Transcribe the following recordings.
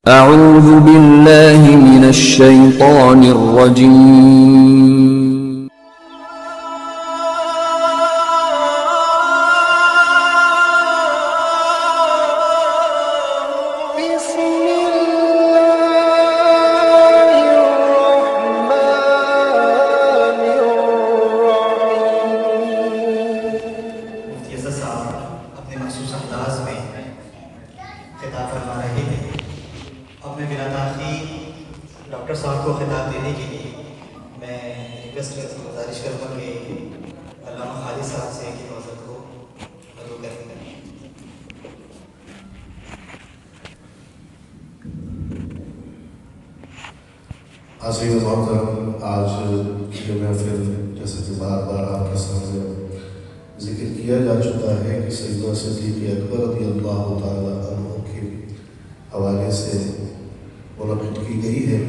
اعوذ باللہ من الشیطان الرجیم ڈاکٹر صاحب کو خطاب دینے کے لیے میں ریکویسٹ گزارش کروں گا کہ علامہ خالد صاحب سے کی حضرت کو مدعو کریں گے. حاضرین محترم، آج یہ محفل جیسے کہ بار بار آپ کے سامنے ذکر کیا جا چکا ہے کہ سیدنا صدیق اکبر رضی اللہ تعالیٰ عنہ کے حوالے سے منعقد کی گئی ہے،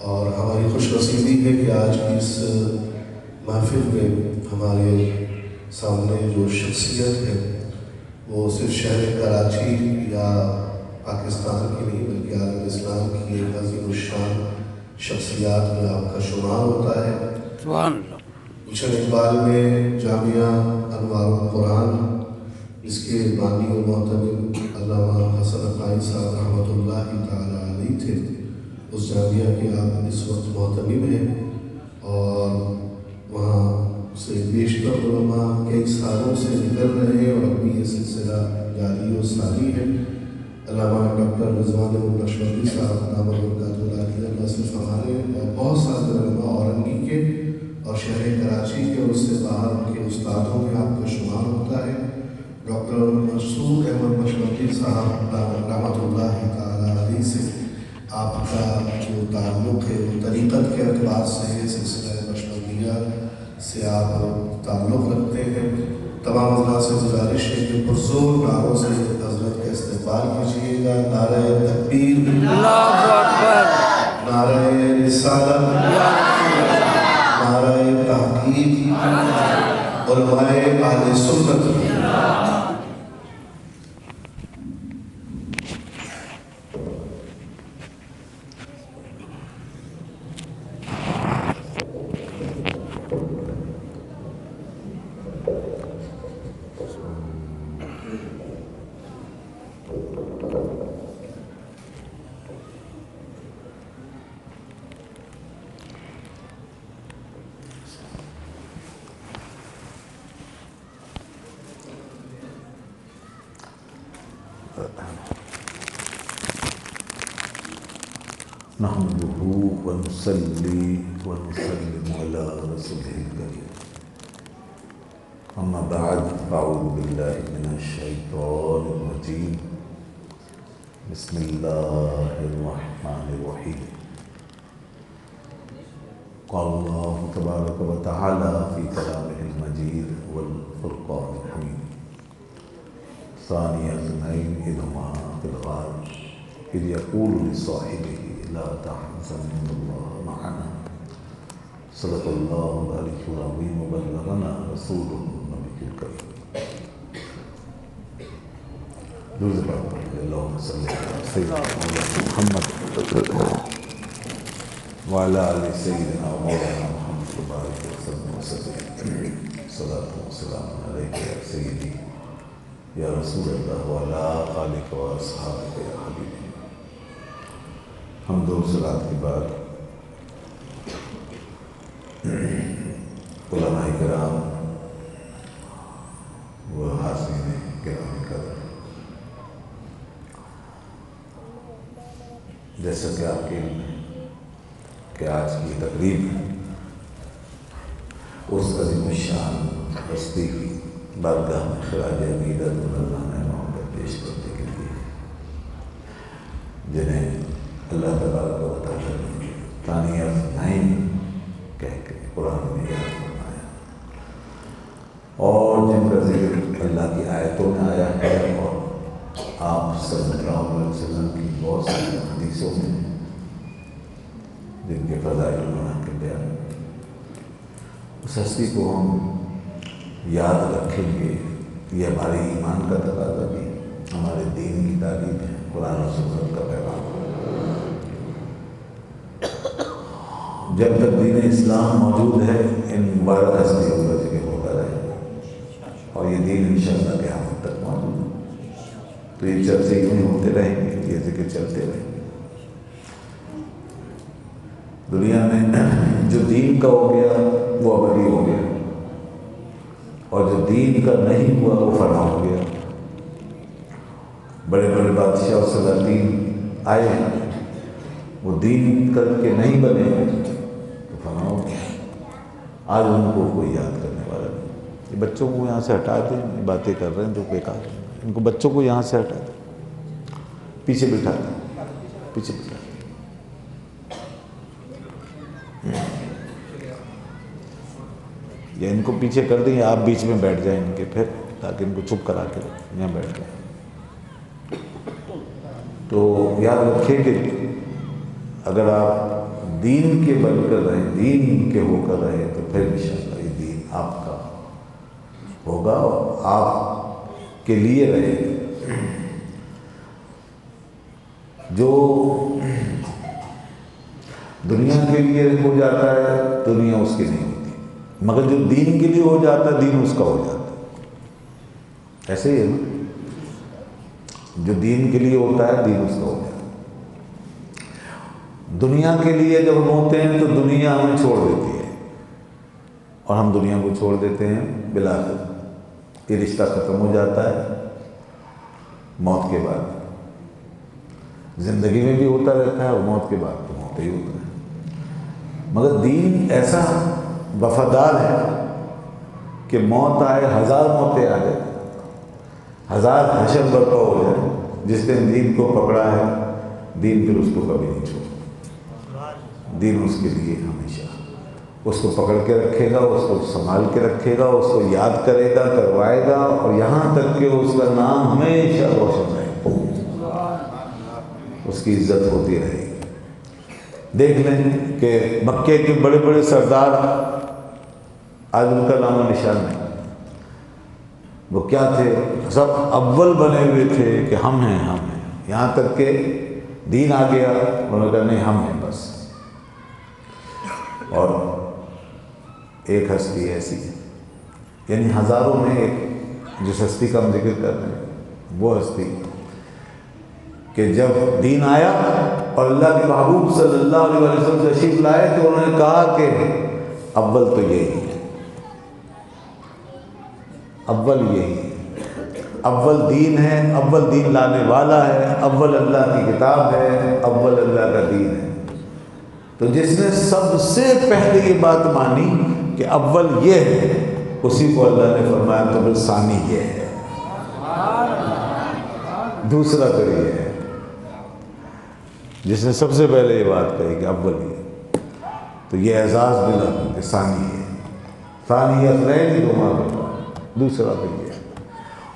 اور ہماری خوش نصیبی ہے کہ آج کی اس محفل میں ہمارے سامنے جو شخصیت ہے وہ صرف شہر کراچی یا پاکستان کی نہیں بلکہ عالم اسلام کی ایک عظیم الشان شخصیات میں آپ کا شمار ہوتا ہے. گلشن اقبال میں جامعہ انوار القرآن، اس کے بانی و معتمد علامہ حسن عقائی صاحب رحمۃ اللہ تعالیٰ علیہ تھے. اس جامعہ کے آپ اس وقت معتمد ہیں، اور وہاں سے بیشتر علماء کئی سالوں سے نکل رہے ہیں اور ابھی یہ سلسلہ جاری و ساری ہے. علامہ ڈاکٹر رضوان النشوندی صاحب دامت برکاتہ العالیہ اللہ سے ہمارے اور بہت سارے علماء اورنگی کے اور شہر کراچی کے اور اس سے باہر ان کے استادوں میں آپ کا شمار ہوتا ہے. ڈاکٹر مسعود احمد نشوندی صاحب رحمۃ اللہ تعالیٰ علیہ سے آپ کا جو تعلق ہے وہ طریقت کے اعتبار سے سلسلہ نشوندیہ سے آپ تعلق رکھتے ہیں. تمام حضرات سے گزارش ہے کہ پرزور نعروں سے حضرت کا استقبال کیجیے گا. نعرہ تکبیر، اللہ اکبر، نعرہ رسالت، نعرہ تحقیق، علماء اہل سنت. نحمده ونصلي ونسلم على رسوله الكريم. أما بعد، فأعوذ بالله من الشيطان الرجيم. بسم الله الرحمن الرحيم. قال الله تبارك وتعالى في كلامه المجيد والفرقان الحميد: ثاني اثنين إذ هما في الغار إذ يقول لصاحبه لا تحزن إن الله معنا. صدق الله العلي العظيم وبلغنا رسوله النبي الكريم. درود پڑھ اللهم صل على سيدنا محمد وعلى آل سيدنا ومولانا محمد وبارك وسلم صلاة وسلام عليك يا سيدي یا رسول اللہ وعلی آلک و اصحابک یا حبیب. حمد و صلات کے بعد علماء کرام و حاضرین کرام قدر، جیسا کہ آپ کے علم ہے کہ آج کی تقریب اس عظیم الشان ہستی کی بارگاہ میں خراج عقیدت و نذرانہ محبت پیش کرنے کے لیے، جنہیں اللہ تبارک و تعالیٰ نے ثانیہ اثنین کہہ کے قرآن میں یاد فرمایا، اور جن کا ذکر اللہ کی آیتوں میں آیا ہے اور آپ صلی اللہ علیہ وسلم کی بہت ساری حدیثوں میں جن کے فضائل کے بیان. اس ہستی کو ہم یاد رکھیں گے، یہ ہمارے ایمان کا تقاضا بھی، ہمارے دین کی تعلیم ہے، قرآن و سنت کا پیغام. جب تک دین اسلام موجود ہے ان مبارک ہستیوں کا ذکر ہوتا رہے اور یہ دین انشاءاللہ قیامت تک موجود ہے، تو یہ چرچے یوں ہی ہوتے رہیں گے، یہ ذکر چلتے رہیں گے۔ دنیا میں جو دین کا ہو گیا وہ ابدی ہو گیا، اور جو دین کا نہیں ہوا وہ فنا ہو گیا۔ بڑے بڑے بادشاہ اور سلاطین آئے ہیں، وہ دین کر کے نہیں بنے تو فنا ہو گیا۔ آج ان کو کوئی یاد کرنے والا نہیں۔ یہ بچوں کو یہاں سے ہٹا دیں، یہ باتیں کر رہے ہیں جو بیکار ہیں، ان کو بچوں کو یہاں سے ہٹا دیں، پیچھے بٹھا دیں، پیچھے بٹھا دیں۔ یا ان کو پیچھے کر دیں، یا آپ بیچ میں بیٹھ جائیں ان کے پھر، تاکہ ان کو چپ کرا کے رکھیں، یہاں بیٹھ جائیں۔ تو یاد رکھیں کہ اگر آپ دین کے بن کر رہیں، دین کے ہو کر رہے، تو پھر انشاءاللہ یہ دین آپ کا ہوگا اور آپ کے لیے رہے گا۔ جو دنیا کے لیے ہو جاتا ہے دنیا اس کی نہیں ہوتی، مگر جو دین کے لیے ہو جاتا ہے دین اس کا ہو جاتا ہے۔ ایسے ہی ہے نا، جو دین کے لیے ہوتا ہے دین اس کا ہو جاتا ہے۔ دنیا کے لیے جب ہم ہوتے ہیں تو دنیا ہمیں چھوڑ دیتی ہے، اور ہم دنیا کو چھوڑ دیتے ہیں بالآخر یہ رشتہ ختم ہو جاتا ہے موت کے بعد۔ زندگی میں بھی ہوتا رہتا ہے اور موت کے بعد تو ہوتا ہی ہوتا ہے، مگر دین ایسا وفادار ہے کہ موت آئے، 1000 موتیں آ جائیں، 1000 حشر برپا ہو جائے، جس نے دین کو پکڑا ہے دین پھر اس کو کبھی نہیں چھوڑے۔ دین اس کے لیے ہمیشہ اس کو پکڑ کے رکھے گا، اس کو سنبھال کے رکھے گا، اس کو یاد کرے گا، کروائے گا، اور یہاں تک کہ اس کا نام ہمیشہ روشن رہے گا، اس کی عزت ہوتی رہے گی۔ دیکھ لیں کہ مکے کے بڑے بڑے سردار آج ان کا نام و نشان نہیں، وہ کیا تھے؟ سب اول بنے ہوئے تھے کہ ہم ہیں ہم ہیں، یہاں تک کہ دین آ گیا انہوں نے کہا نہیں ہم ہیں بس۔ اور ایک ہستی ایسی ہے، یعنی ہزاروں میں ایک جس ہستی کا ہم ذکر کر رہے ہیں، وہ ہستی کہ جب دین آیا اور اللہ کے محبوب صلی اللہ علیہ وسلم تشریف لائے تو انہوں نے کہا کہ اول تو یہی ہے، اول یہی ہے، اول دین ہے، اول دین لانے والا ہے، اول اللہ کی کتاب ہے، اول اللہ کا دین ہے۔ تو جس نے سب سے پہلے یہ بات مانی کہ اول یہ ہے، اسی کو اللہ نے فرمایا تو پھر ثانی یہ ہے، دوسرا تو یہ ہے۔ جس نے سب سے پہلے یہ بات کہی کہ اول یہ، تو یہ اعزاز ملا کہ ثانی ہے، ثانی اثنین دوما بنا، دوسرا تو یہ ہے۔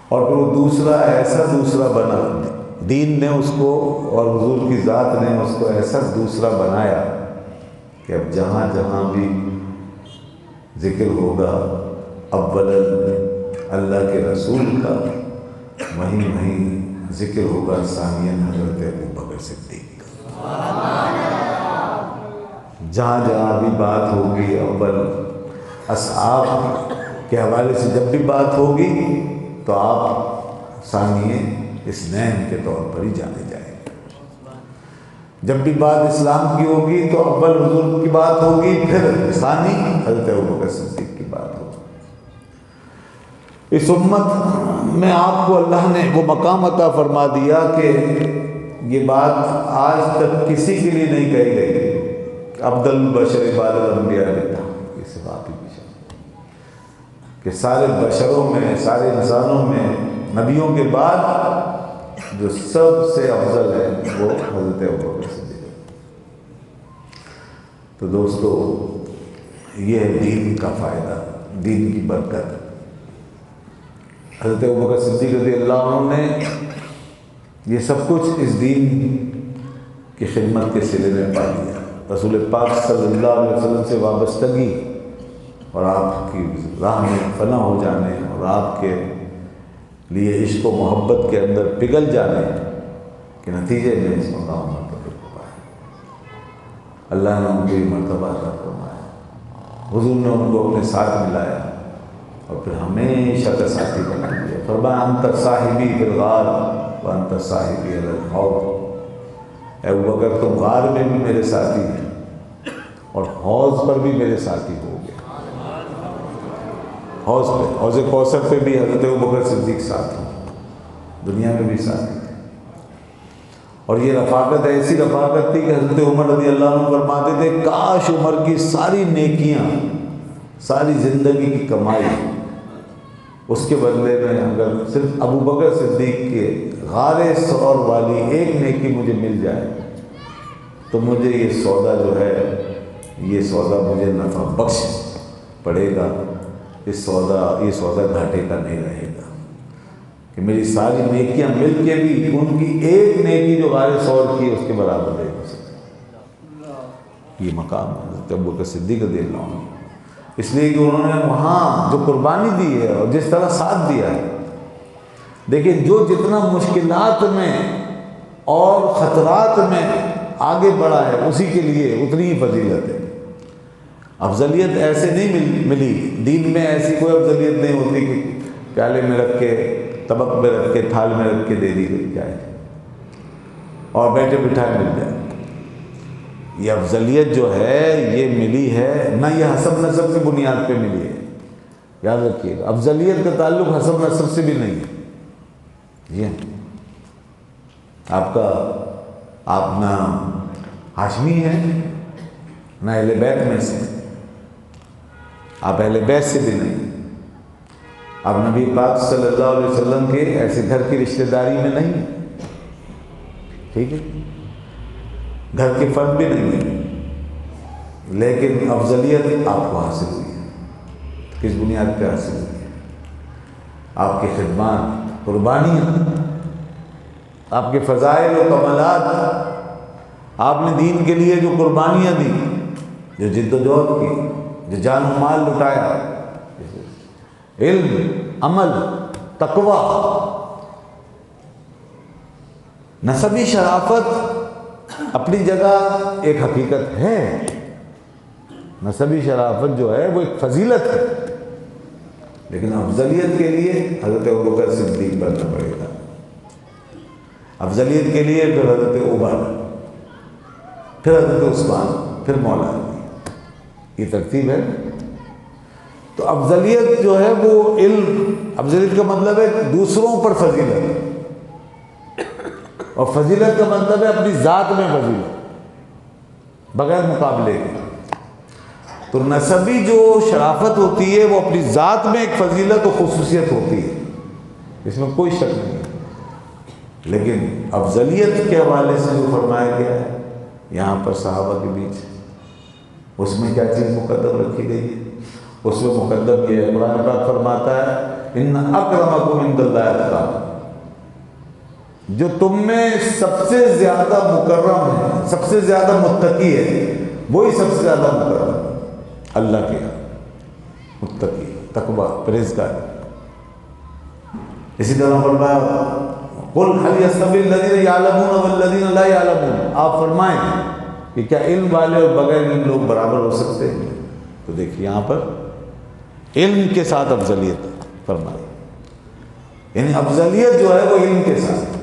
اور پھر وہ دوسرا ایسا دوسرا بنا، دین نے اس کو اور حضور کی ذات نے اس کو ایسا دوسرا بنایا کہ اب جہاں جہاں بھی ذکر ہوگا اول اللہ کے رسول کا، وہیں وہیں ذکر ہوگا ثانیاً حضرت ابوبکر صدیق کا۔ جہاں جہاں بھی بات ہوگی اول اصحاب کے حوالے سے جب بھی بات ہوگی تو آپ ثانیہ اثنین کے طور پر ہی جانے جائیں گے۔ جب بھی بات اسلام کی ہوگی تو اول حضور کی بات ہوگی، پھر ثانی حضرت ابوبکر صدیق کی بات ہوگی۔ اس امت میں آپ کو اللہ نے وہ مقام عطا فرما دیا کہ یہ بات آج تک کسی کے لیے نہیں کہی گئی عبد البشر بعد الانبیاء لتا، یہ سے بات ہی پیچھے کہ سارے بشروں میں، سارے انسانوں میں نبیوں کے بعد جو سب سے افضل ہے وہ حضرت ابوبکر صدیق ہے۔ تو دوستو یہ ہے دین کا فائدہ، دین کی برکت۔ حضرت ابوبکر صدیق رضی اللہ عنہ نے یہ سب کچھ اس دین کی خدمت کے سلے میں پا لیا، رسول پاک صلی اللہ علیہ وسلم سے وابستگی اور آپ کی راہ میں فنا ہو جانے اور آپ کے لیے عشق و محبت کے اندر پگھل جانے کے نتیجے میں اس مقام پر اللہ نے ان کو یہ مرتبہ عطا فرمایا، حضور نے ان کو اپنے ساتھ ملایا اور پھر ہمیشہ کا ساتھی بنا دیا۔ فرمایا انت صاحبی فی الغار وانت صاحبی علی الحوض، اے ابوبکر تم غار میں بھی میرے ساتھی ہیں اور حوض پر بھی میرے ساتھی ہو گے۔ حوض پہ، حوض کوثر پہ بھی حضرت ابوبکر صدیق ساتھی، دنیا میں بھی ساتھی تھے۔ اور یہ رفاقت ایسی رفاقت تھی کہ حضرت عمر رضی اللہ عنہ فرماتے تھے کاش عمر کی ساری نیکیاں، ساری زندگی کی کمائی، اس کے بدلے میں اگر صرف ابوبکر صدیق کے غار ثور والی ایک نیکی مجھے مل جائے تو مجھے یہ سودا جو ہے، یہ سودا مجھے نفع بخش پڑے گا، یہ سودا گھاٹے کا نہیں رہے گا کہ میری ساری نیکیاں مل کے بھی ان کی ایک نیکی جو غار ثور کی اس کے برابر نہیں ہو سکتی۔ یہ مقام ہے حضرت ابوبکر صدیق رضی اللہ عنہ، اس لیے کہ انہوں نے وہاں جو قربانی دی ہے اور جس طرح ساتھ دیا ہے، دیکھیں جو جتنا مشکلات میں اور خطرات میں آگے بڑھا ہے اسی کے لیے اتنی ہی فضیلت ہے۔ افضلیت ایسے نہیں ملی، دین میں ایسی کوئی افضلیت نہیں ہوتی کہ پیالے میں رکھ کے، طبق میں رکھ کے، تھال میں رکھ کے دے دی جائے اور بیٹھے بٹھائے مل جائے۔ یہ افضلیت جو ہے یہ ملی ہے نہ، یہ حسب نسب کی بنیاد پہ ملی ہے، یاد رکھیے گا۔ افضلیت کا تعلق حسب نسب سے بھی نہیں ہے۔ یہ آپ نہ ہاشمی ہیں نہ اہل بیت میں سے، آپ اہل بیت سے بھی نہیں، آپ نبی پاک صلی اللہ علیہ وسلم کے ایسے گھر کی رشتہ داری میں نہیں، ٹھیک ہے، گھر کے فرد بھی نہیں ہے، لیکن افضلیت آپ کو حاصل ہوئی ہے۔ کس بنیاد پہ حاصل ہوئی ہے؟ آپ کی خدمات، قربانیاں، آپ کے فضائل و کمالات، آپ نے دین کے لیے جو قربانیاں دی، جو جد و جہد کی، جو جان و مال لٹایا، علم، عمل، تقوی، نسبی شرافت اپنی جگہ ایک حقیقت ہے، نسبی شرافت جو ہے وہ ایک فضیلت ہے، لیکن افضلیت کے لیے حضرت ابوبکر صدیق بننا پڑے گا، افضلیت کے لیے پھر حضرت عمر، پھر حضرت عثمان، پھر مولا علی، یہ ترتیب ہے۔ تو افضلیت جو ہے وہ علم، افضلیت کا مطلب ہے دوسروں پر فضیلت، اور فضیلت کا مطلب ہے اپنی ذات میں فضیلت بغیر مقابلے کے۔ تو نسبی جو شرافت ہوتی ہے وہ اپنی ذات میں ایک فضیلت و خصوصیت ہوتی ہے، اس میں کوئی شک نہیں ہے، لیکن افضلیت کے حوالے سے جو فرمایا گیا ہے یہاں پر صحابہ کے بیچ، اس میں کیا چیز مقدم رکھی گئی ہے؟ اس میں مقدم یہ ہے، قرآن پاک فرماتا ہے ان اکرمکم عند اللہ اتقاکم، جو تم میں سب سے زیادہ مکرم ہے، سب سے زیادہ متقی ہے، وہی سب سے زیادہ مکرم ہے اللہ کے یہاں، متقی، تقوی، پرہیزگار۔ اسی طرح فرمایا قل هل يستوي الذين يعلمون والذين لا يعلمون، آپ فرمائیں کہ کیا علم والے اور بغیر علم لوگ برابر ہو سکتے ہیں؟ تو دیکھیے یہاں پر علم کے ساتھ افضلیت فرمائی، یعنی افضلیت جو ہے وہ علم کے ساتھ،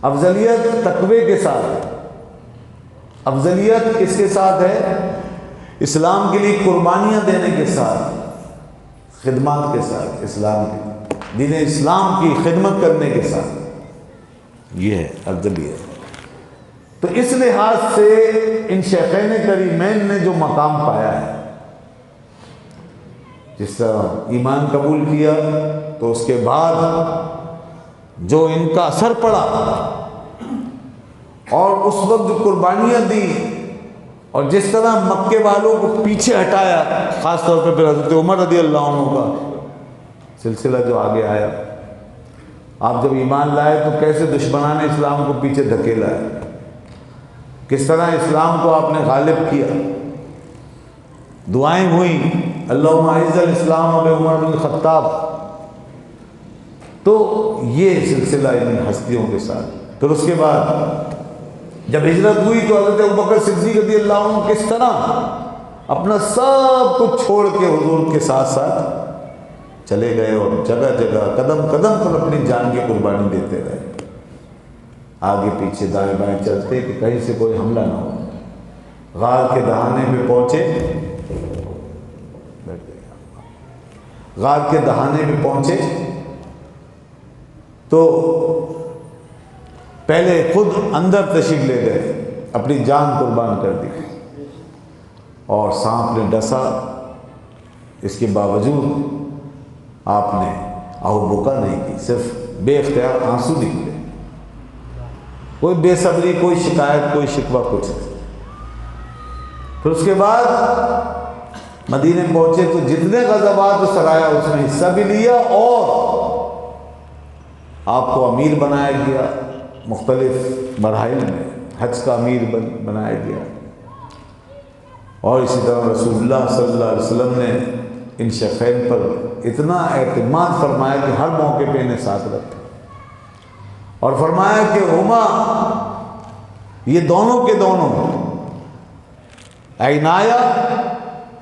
افضلیت تقوی کے ساتھ، افضلیت کس کے ساتھ ہے؟ اسلام کے لیے قربانیاں دینے کے ساتھ، خدمات کے ساتھ، اسلام کے دین اسلام کی خدمت کرنے کے ساتھ، یہ ہے افضلیت۔ تو اس لحاظ سے ان شیخین کریمین نے جو مقام پایا ہے، جس طرح ایمان قبول کیا تو اس کے بعد جو ان کا اثر پڑا اور اس وقت جو قربانیاں دی اور جس طرح مکے والوں کو پیچھے ہٹایا، خاص طور پہ پھر حضرت عمر رضی اللہ عنہ کا سلسلہ جو آگے آیا، آپ جب ایمان لائے تو کیسے دشمنان اسلام کو پیچھے دھکیلا ہے، کس طرح اسلام کو آپ نے غالب کیا، دعائیں ہوئیں اللہم اعز الاسلام بعمر بن الخطاب۔ تو یہ سلسلہ ان ہستیوں کے ساتھ، پھر اس کے بعد جب ہجرت ہوئی تو حضرت ابوبکر صدیق رضی اللہ عنہ کس طرح اپنا سب کچھ چھوڑ کے حضور کے ساتھ ساتھ چلے گئے اور جگہ جگہ قدم قدم پر اپنی جان کی قربانی دیتے رہے، آگے پیچھے دائیں بائیں چلتے کہ کہیں سے کوئی حملہ نہ ہو۔ غار کے دہانے پہ پہنچے، بیٹھ گئے، غار کے دہانے پہ پہنچے تو پہلے خود اندر تشریف لے گئے، اپنی جان قربان کر دی، اور سانپ نے ڈسا، اس کے باوجود آپ نے آہو بکا نہیں کی، صرف بے اختیار آنسو نکلے، کوئی بے صبری، کوئی شکایت، کوئی شکوہ، کچھ نہیں۔ پھر اس کے بعد مدینے پہنچے تو جتنے غزوات و سرایا اس میں حصہ بھی لیا، اور آپ کو امیر بنایا گیا مختلف مراحل میں، حج کا امیر بنایا گیا، اور اسی طرح رسول اللہ صلی اللہ علیہ وسلم نے ان شیخین پر اتنا اعتماد فرمایا کہ ہر موقع پہ انہیں ساتھ رکھا، اور فرمایا کہ ہما، یہ دونوں کے دونوں، عینایا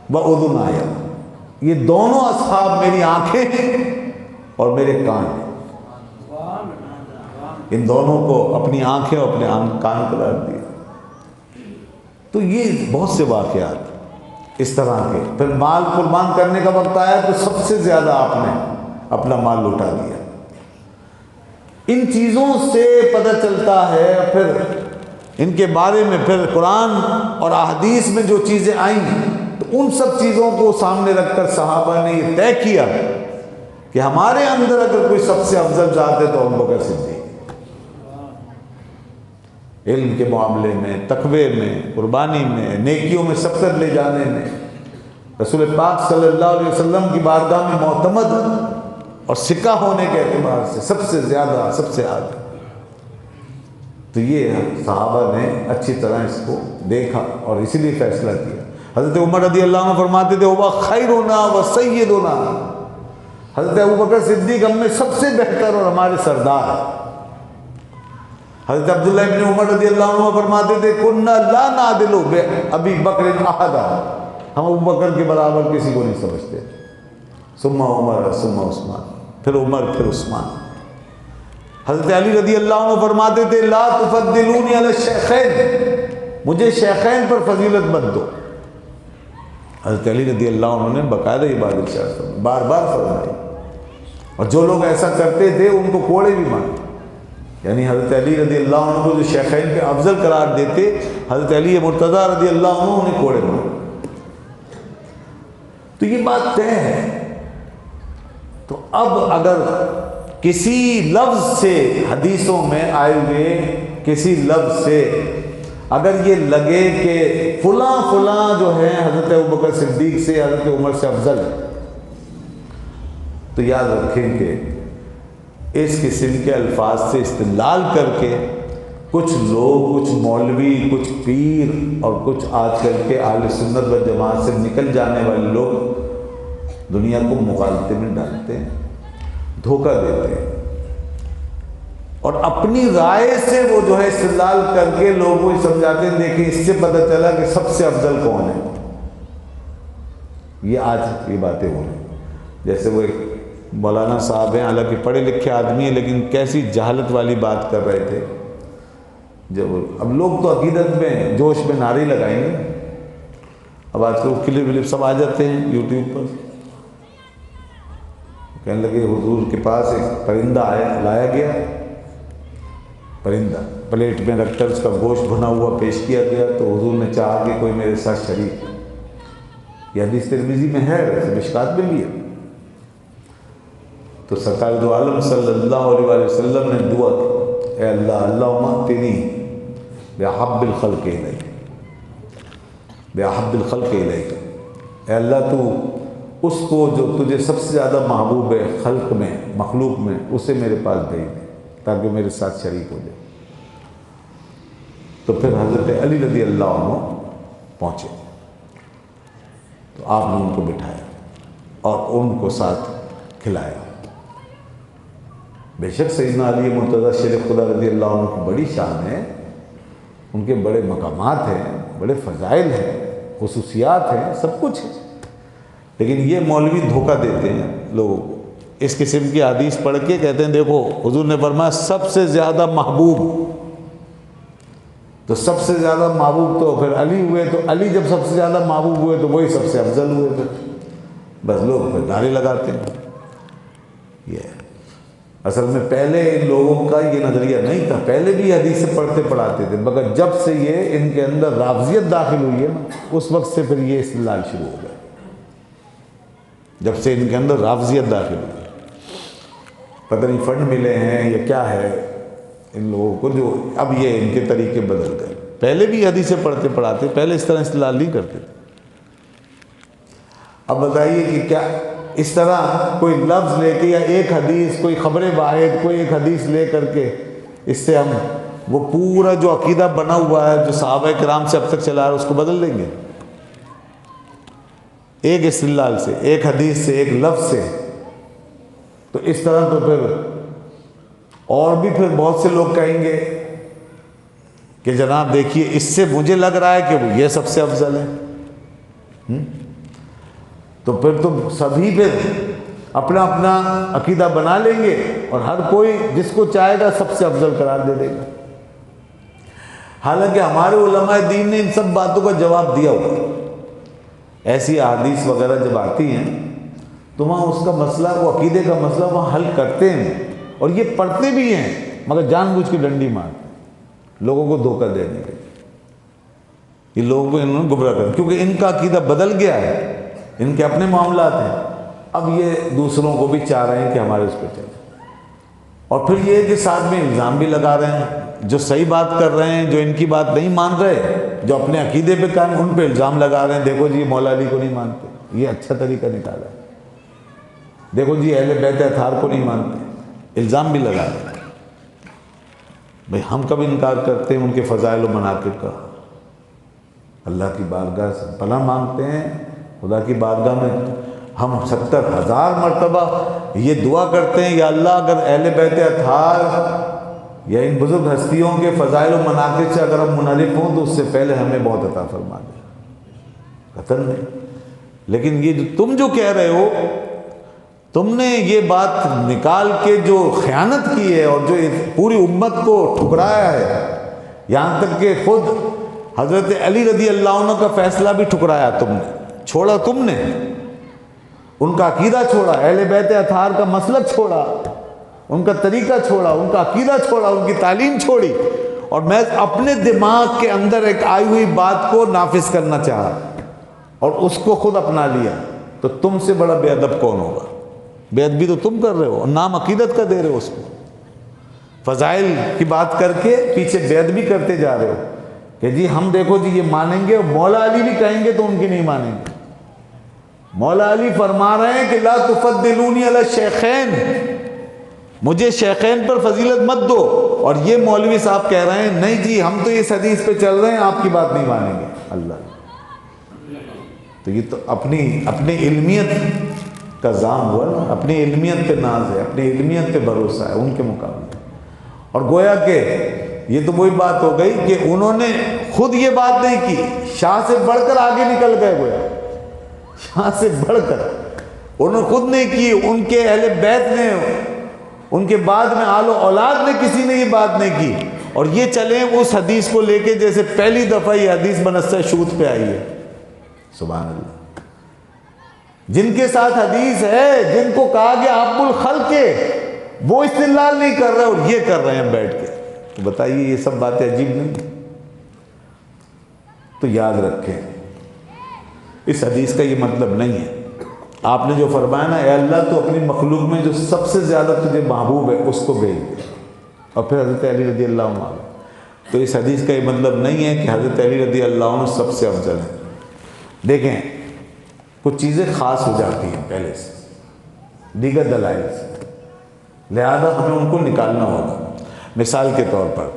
و اذنایا، یہ دونوں اصحاب میری آنکھیں ہیں اور میرے کان ہیں، ان دونوں کو اپنی آنکھیں اور اپنے کان قرار دیا۔ تو یہ بہت سے واقعات اس طرح کے۔ پھر مال قربان کرنے کا وقت آیا تو سب سے زیادہ آپ نے اپنا مال لوٹا دیا۔ ان چیزوں سے پتہ چلتا ہے، پھر ان کے بارے میں پھر قرآن اور احادیث میں جو چیزیں آئیں تو ان سب چیزوں کو سامنے رکھ کر صحابہ نے یہ طے کیا کہ ہمارے اندر اگر کوئی سب سے افضل ذات ہے تو ابوبکر صدیق، علم کے معاملے میں، تقوی میں، قربانی میں، نیکیوں میں سبقت لے جانے میں، رسول پاک صلی اللہ علیہ وسلم کی بارگاہ میں معتمد اور سکہ ہونے کے اعتبار سے سب سے زیادہ، سب سے آگے۔ تو یہ صحابہ نے اچھی طرح اس کو دیکھا اور اسی لیے فیصلہ کیا۔ حضرت عمر رضی اللہ عنہ فرماتے تھے ہوا خیرنا و سیدنا، حضرت ابوبکر صدیق ہم میں سب سے بہتر اور ہمارے سردار ہیں۔ حضرت عبداللہ ابن عمر رضی اللہ عنہ فرماتے تھے کننا لا نعدل بأبی بکر احدا، ہم ابوبکر کے برابر کسی کو نہیں سمجھتے۔ ثم عمر ثم عثمان، پھر عمر پھر عثمان۔ حضرت علی رضی اللہ عنہ فرماتے تھے لا تفضلونی علی الشیخین، مجھے شیخین پر فضیلت مت دو۔ حضرت علی رضی اللہ عنہ نے باقاعدہ یہ بات ارشاد فرمائی، بار بار فرمائی، اور جو لوگ ایسا کرتے تھے ان کو کوڑے بھی مارے، یعنی حضرت علی رضی اللہ عنہ کو جو شیخین کے افضل قرار دیتے، حضرت علی مرتضیٰ رضی اللہ عنہ انہیں کوڑے مارے۔ تو یہ بات طے ہے۔ تو اب اگر کسی لفظ سے، حدیثوں میں آئے ہوئے کسی لفظ سے اگر یہ لگے کہ فلاں فلاں جو ہے حضرت ابوبکر صدیق سے، حضرت عمر سے افضل ہے، تو یاد رکھیں کہ اس قسم کے الفاظ سے استدلال کر کے کچھ لوگ، کچھ مولوی، کچھ پیر اور کچھ آج کل کے اہل سنت و جماعت سے نکل جانے والے لوگ دنیا کو مغالطے میں ڈالتے ہیں، دھوکہ دیتے ہیں، اور اپنی رائے سے وہ جو ہے استدلال کر کے لوگوں کو سمجھاتے ہیں دیکھیں اس سے پتہ چلا کہ سب سے افضل کون ہے۔ یہ آج یہ باتیں ہو رہی ہیں۔ جیسے وہ ایک مولانا صاحب ہیں، حالانکہ پڑھے لکھے آدمی ہیں، لیکن کیسی جہالت والی بات کر رہے تھے۔ جب اب لوگ تو عقیدت میں جوش میں نعرے لگائیں گے، اب آج کل کلپ ولپ سب آ جاتے ہیں یوٹیوب پر، کہنے لگے حضور کے پاس ایک پرندہ لایا گیا، پرندہ پلیٹ میں رکھ کر اس کا گوشت بھنا ہوا پیش کیا گیا، تو حضور نے چاہا کہ کوئی میرے ساتھ شریک۔ یہ حدیث ترمذی میں ہے، ویسے مشکات میں بھی ہے۔ تو سرکار دو عالم صلی اللہ علیہ وسلم نے دعا کی، اے اللہ اللہم ائتنی بأحب الخلق الیک، بأحب الخلق الیک، اے اللہ تو اس کو جو تجھے سب سے زیادہ محبوب ہے خلق میں، مخلوق میں، اسے میرے پاس بھیج دے تاکہ میرے ساتھ شریک ہو جائے۔ تو پھر حضرت علی رضی اللہ عنہ پہنچے، تو آپ نے ان کو بٹھایا اور ان کو ساتھ کھلایا۔ بے شک سیدنا علی مرتضیٰ شیر خدا رضی اللہ عنہ کو بڑی شان ہے، ان کے بڑے مقامات ہیں، بڑے فضائل ہیں، خصوصیات ہیں، سب کچھ ہے، لیکن یہ مولوی دھوکہ دیتے ہیں لوگوں کو۔ اس قسم کی حدیث پڑھ کے کہتے ہیں دیکھو حضور نے فرمایا سب سے زیادہ محبوب، تو سب سے زیادہ محبوب تو پھر علی ہوئے، تو علی جب سب سے زیادہ محبوب ہوئے تو وہی سب سے افضل ہوئے، پھر بس لوگ پھر نعرے لگاتے ہیں۔ یہ اصل میں پہلے ان لوگوں کا یہ نظریہ نہیں تھا، پہلے بھی حدیثیں پڑھتے پڑھاتے تھے، مگر جب سے یہ ان کے اندر رافضیت داخل ہوئی ہے نا، اس وقت سے پھر یہ استدلال شروع ہو گیا، جب سے ان کے اندر رافضیت داخل ہوئی۔ پتہ نہیں فنڈ ملے ہیں یا کیا ہے ان لوگوں کو، جو اب یہ ان کے طریقے بدل گئے۔ پہلے بھی حدیثیں پڑھتے پڑھاتے پہلے اس طرح استدلال نہیں کرتے تھے۔ اب بتائیے کہ کیا اس طرح کوئی لفظ لے کے یا ایک حدیث، کوئی خبر واحد، کوئی ایک حدیث لے کر کے اس سے ہم وہ پورا جو عقیدہ بنا ہوا ہے جو صحابہ کرام سے اب تک چلا ہے اس کو بدل دیں گے؟ ایک استدلال سے، ایک حدیث سے، ایک لفظ سے؟ تو اس طرح تو پھر اور بھی پھر بہت سے لوگ کہیں گے کہ جناب دیکھیے اس سے مجھے لگ رہا ہے کہ وہ یہ سب سے افضل ہے، تو پھر تو سبھی پھر اپنا اپنا عقیدہ بنا لیں گے اور ہر کوئی جس کو چاہے گا سب سے افضل قرار دے دے گا۔ حالانکہ ہمارے علماء دین نے ان سب باتوں کا جواب دیا ہوا ہے۔ ایسی احادیث وغیرہ جب آتی ہیں تو وہاں اس کا مسئلہ، وہ عقیدے کا مسئلہ وہاں حل کرتے ہیں، اور یہ پڑھتے بھی ہیں مگر جان بوجھ کے ڈنڈی مارتے ہیں لوگوں کو دھوکہ دینے کے لیے۔ یہ لوگوں کو انہوں نے گمراہ کر، کیونکہ ان کا عقیدہ بدل گیا ہے، ان کے اپنے معاملات ہیں، اب یہ دوسروں کو بھی چاہ رہے ہیں کہ ہمارے اس پہ چلیں، اور پھر یہ کہ ساتھ میں الزام بھی لگا رہے ہیں، جو صحیح بات کر رہے ہیں، جو ان کی بات نہیں مان رہے، جو اپنے عقیدے پہ قائم، ان پہ الزام لگا رہے ہیں، دیکھو جی مولا علی کو نہیں مانتے، یہ اچھا طریقہ نکالا ہے، دیکھو جی اہل بیت اطہار کو نہیں مانتے، الزام بھی لگا رہے ہیں۔ بھئی ہم کب انکار کرتے ہیں ان کے فضائل و مناقب کا؟ اللہ کی بارگاہ سے پناہ مانگتے ہیں، خدا کی بارگاہ میں ہم 70,000 مرتبہ یہ دعا کرتے ہیں، یا اللہ اگر اہل بیت اطہار یا ان بزرگ ہستیوں کے فضائل و مناقب سے اگر ہم منحرف ہوں تو اس سے پہلے ہمیں بہت عطا فرما دیں، قطعاً نہیں۔ لیکن یہ جو تم جو کہہ رہے ہو، تم نے یہ بات نکال کے جو خیانت کی ہے اور جو پوری امت کو ٹھکرایا ہے، یہاں تک کہ خود حضرت علی رضی اللہ عنہ کا فیصلہ بھی ٹھکرایا تم نے، چھوڑا تم نے، ان کا عقیدہ چھوڑا، اہل بیت اطہار کا مسلک چھوڑا، ان کا طریقہ چھوڑا، ان کا عقیدہ چھوڑا، ان کی تعلیم چھوڑی، اور میں اپنے دماغ کے اندر ایک آئی ہوئی بات کو نافذ کرنا چاہا اور اس کو خود اپنا لیا، تو تم سے بڑا بے ادب کون ہوگا؟ بے ادبی تو تم کر رہے ہو، اور نام عقیدت کا دے رہے ہو اس کو، فضائل کی بات کر کے پیچھے بے ادبی کرتے جا رہے ہو کہ جی ہم دیکھو جی یہ مانیں گے، اور مولا علی بھی کہیں گے تو ان کی نہیں مانیں گے۔ مولا علی فرما رہے ہیں کہ لا تفضلونی علی الشیخین، مجھے شیخین پر فضیلت مت دو، اور یہ مولوی صاحب کہہ رہے ہیں نہیں جی ہم تو اس حدیث پہ چل رہے ہیں، آپ کی بات نہیں مانیں گے۔ اللہ، تو یہ تو اپنی علمیت کا زام ہوا نا، اپنی علمیت پہ ناز ہے، اپنی علمیت پہ بھروسہ ہے ان کے مقابلے، اور گویا کہ یہ تو وہی بات ہو گئی کہ انہوں نے خود یہ بات نہیں کی، شاہ سے بڑھ کر آگے نکل گئے، گویا شاہ سے بڑھ کر انہوں نے خود نہیں کی، ان کے اہل بیت نے، ان کے بعد میں آل و اولاد نے کسی نے یہ بات نہیں کی، اور یہ چلیں اس حدیث کو لے کے جیسے پہلی دفعہ یہ حدیث بنص شوت پہ آئی ہے۔ سبحان اللہ، جن کے ساتھ حدیث ہے، جن کو کہا گیا اب الخلق کے، وہ استدلال نہیں کر رہے اور یہ کر رہے ہیں بیٹھ کے، تو بتائیے یہ سب باتیں عجیب نہیں؟ تو یاد رکھیں اس حدیث کا یہ مطلب نہیں ہے۔ آپ نے جو فرمایا نا، اے اللہ تو اپنی مخلوق میں جو سب سے زیادہ تجھے محبوب ہے اس کو بھیج دے، اور پھر حضرت علی رضی اللہ عنہ، تو اس حدیث کا یہ مطلب نہیں ہے کہ حضرت علی رضی اللہ عنہ سب سے افضل ہیں۔ دیکھیں کچھ چیزیں خاص ہو جاتی ہیں پہلے سے دیگر دلائل سے، لہذا ہمیں ان کو نکالنا ہوگا۔ مثال کے طور پر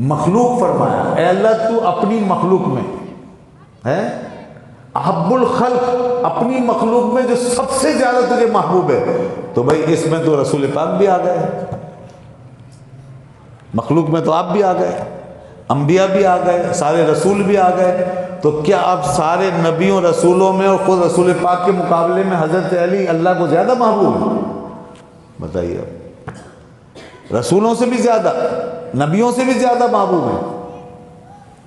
مخلوق فرمایا، اے اللہ تو اپنی مخلوق میں ہے احب الخلق، اپنی مخلوق میں جو سب سے زیادہ تجھے محبوب ہے، تو بھائی اس میں تو رسول پاک بھی آ گئے، مخلوق میں تو آپ بھی آ گئے، انبیاء بھی آ گئے، سارے رسول بھی آ گئے، تو کیا اب سارے نبیوں رسولوں میں اور خود رسول پاک کے مقابلے میں حضرت علی اللہ کو زیادہ محبوب ہے؟ بتائیے اب، رسولوں سے بھی زیادہ، نبیوں سے بھی زیادہ محبوب ہیں،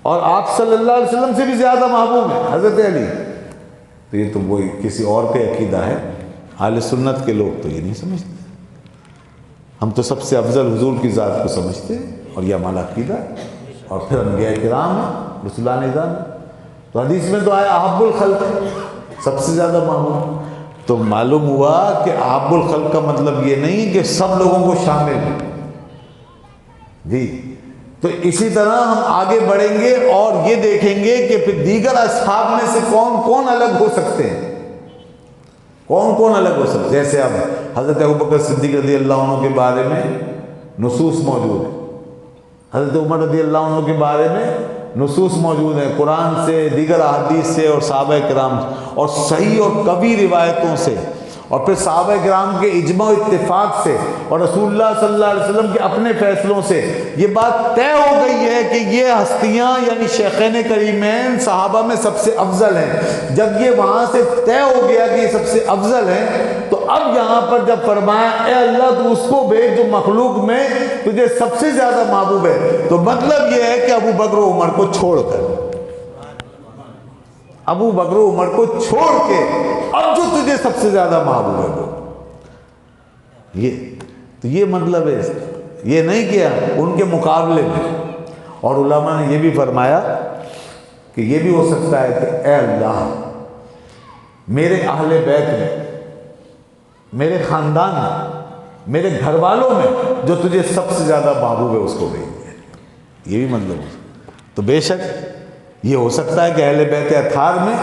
اور آپ صلی اللہ علیہ وسلم سے بھی زیادہ محبوب ہیں حضرت علی. تو یہ تو وہی کسی اور کے عقیدہ ہے. اہل سنت کے لوگ تو یہ نہیں سمجھتے. ہم تو سب سے افضل حضور کی ذات کو سمجھتے ہیں، اور یہ ہمارا عقیدہ ہے. اور پھر انبیاء کرام ہیں، رسولان نظام. تو حدیث میں تو آیا احب الخلق، سب سے زیادہ محبوب. تو معلوم ہوا کہ احب الخلق کا مطلب یہ نہیں کہ سب لوگوں کو شامل ہے جی. تو اسی طرح ہم آگے بڑھیں گے اور یہ دیکھیں گے کہ پھر دیگر اصحاب میں سے کون کون الگ ہو سکتے ہیں، کون کون الگ ہو سکتے ہیں. جیسے اب حضرت ابوبکر صدیق رضی اللہ عنہ کے بارے میں نصوص موجود ہیں، حضرت عمر رضی اللہ عنہ کے بارے میں نصوص موجود ہیں، قرآن سے، دیگر احادیث سے، اور صحابہ کرام سے، اور صحیح اور قوی روایتوں سے، اور پھر صحابہ کرام کے اجماع و اتفاق سے، اور رسول اللہ صلی اللہ علیہ وسلم کے اپنے فیصلوں سے یہ بات طے ہو گئی ہے کہ یہ ہستیاں یعنی شیخین کریمین صحابہ میں سب سے افضل ہیں. جب یہ وہاں سے طے ہو گیا کہ یہ سب سے افضل ہیں، تو اب یہاں پر جب فرمایا اے اللہ تو اس کو بھیج جو مخلوق میں تجھے سب سے زیادہ محبوب ہے، تو مطلب یہ ہے کہ ابو بکر و عمر کو چھوڑ کر، ابو بکر و عمر کو چھوڑ کے اب جو تجھے سب سے زیادہ محبوب ہے وہ یہ مطلب ہے. یہ نہیں کیا ان کے مقابلے میں. اور علماء نے یہ بھی فرمایا کہ یہ بھی ہو سکتا ہے کہ اے اللہ میرے اہل بیت میں، میرے خاندان میں، میرے گھر والوں میں جو تجھے سب سے زیادہ محبوب ہے اس کو بھیج دے. یہ بھی مطلب ہے. تو بے شک یہ ہو سکتا ہے کہ اہل بیت اطہار میں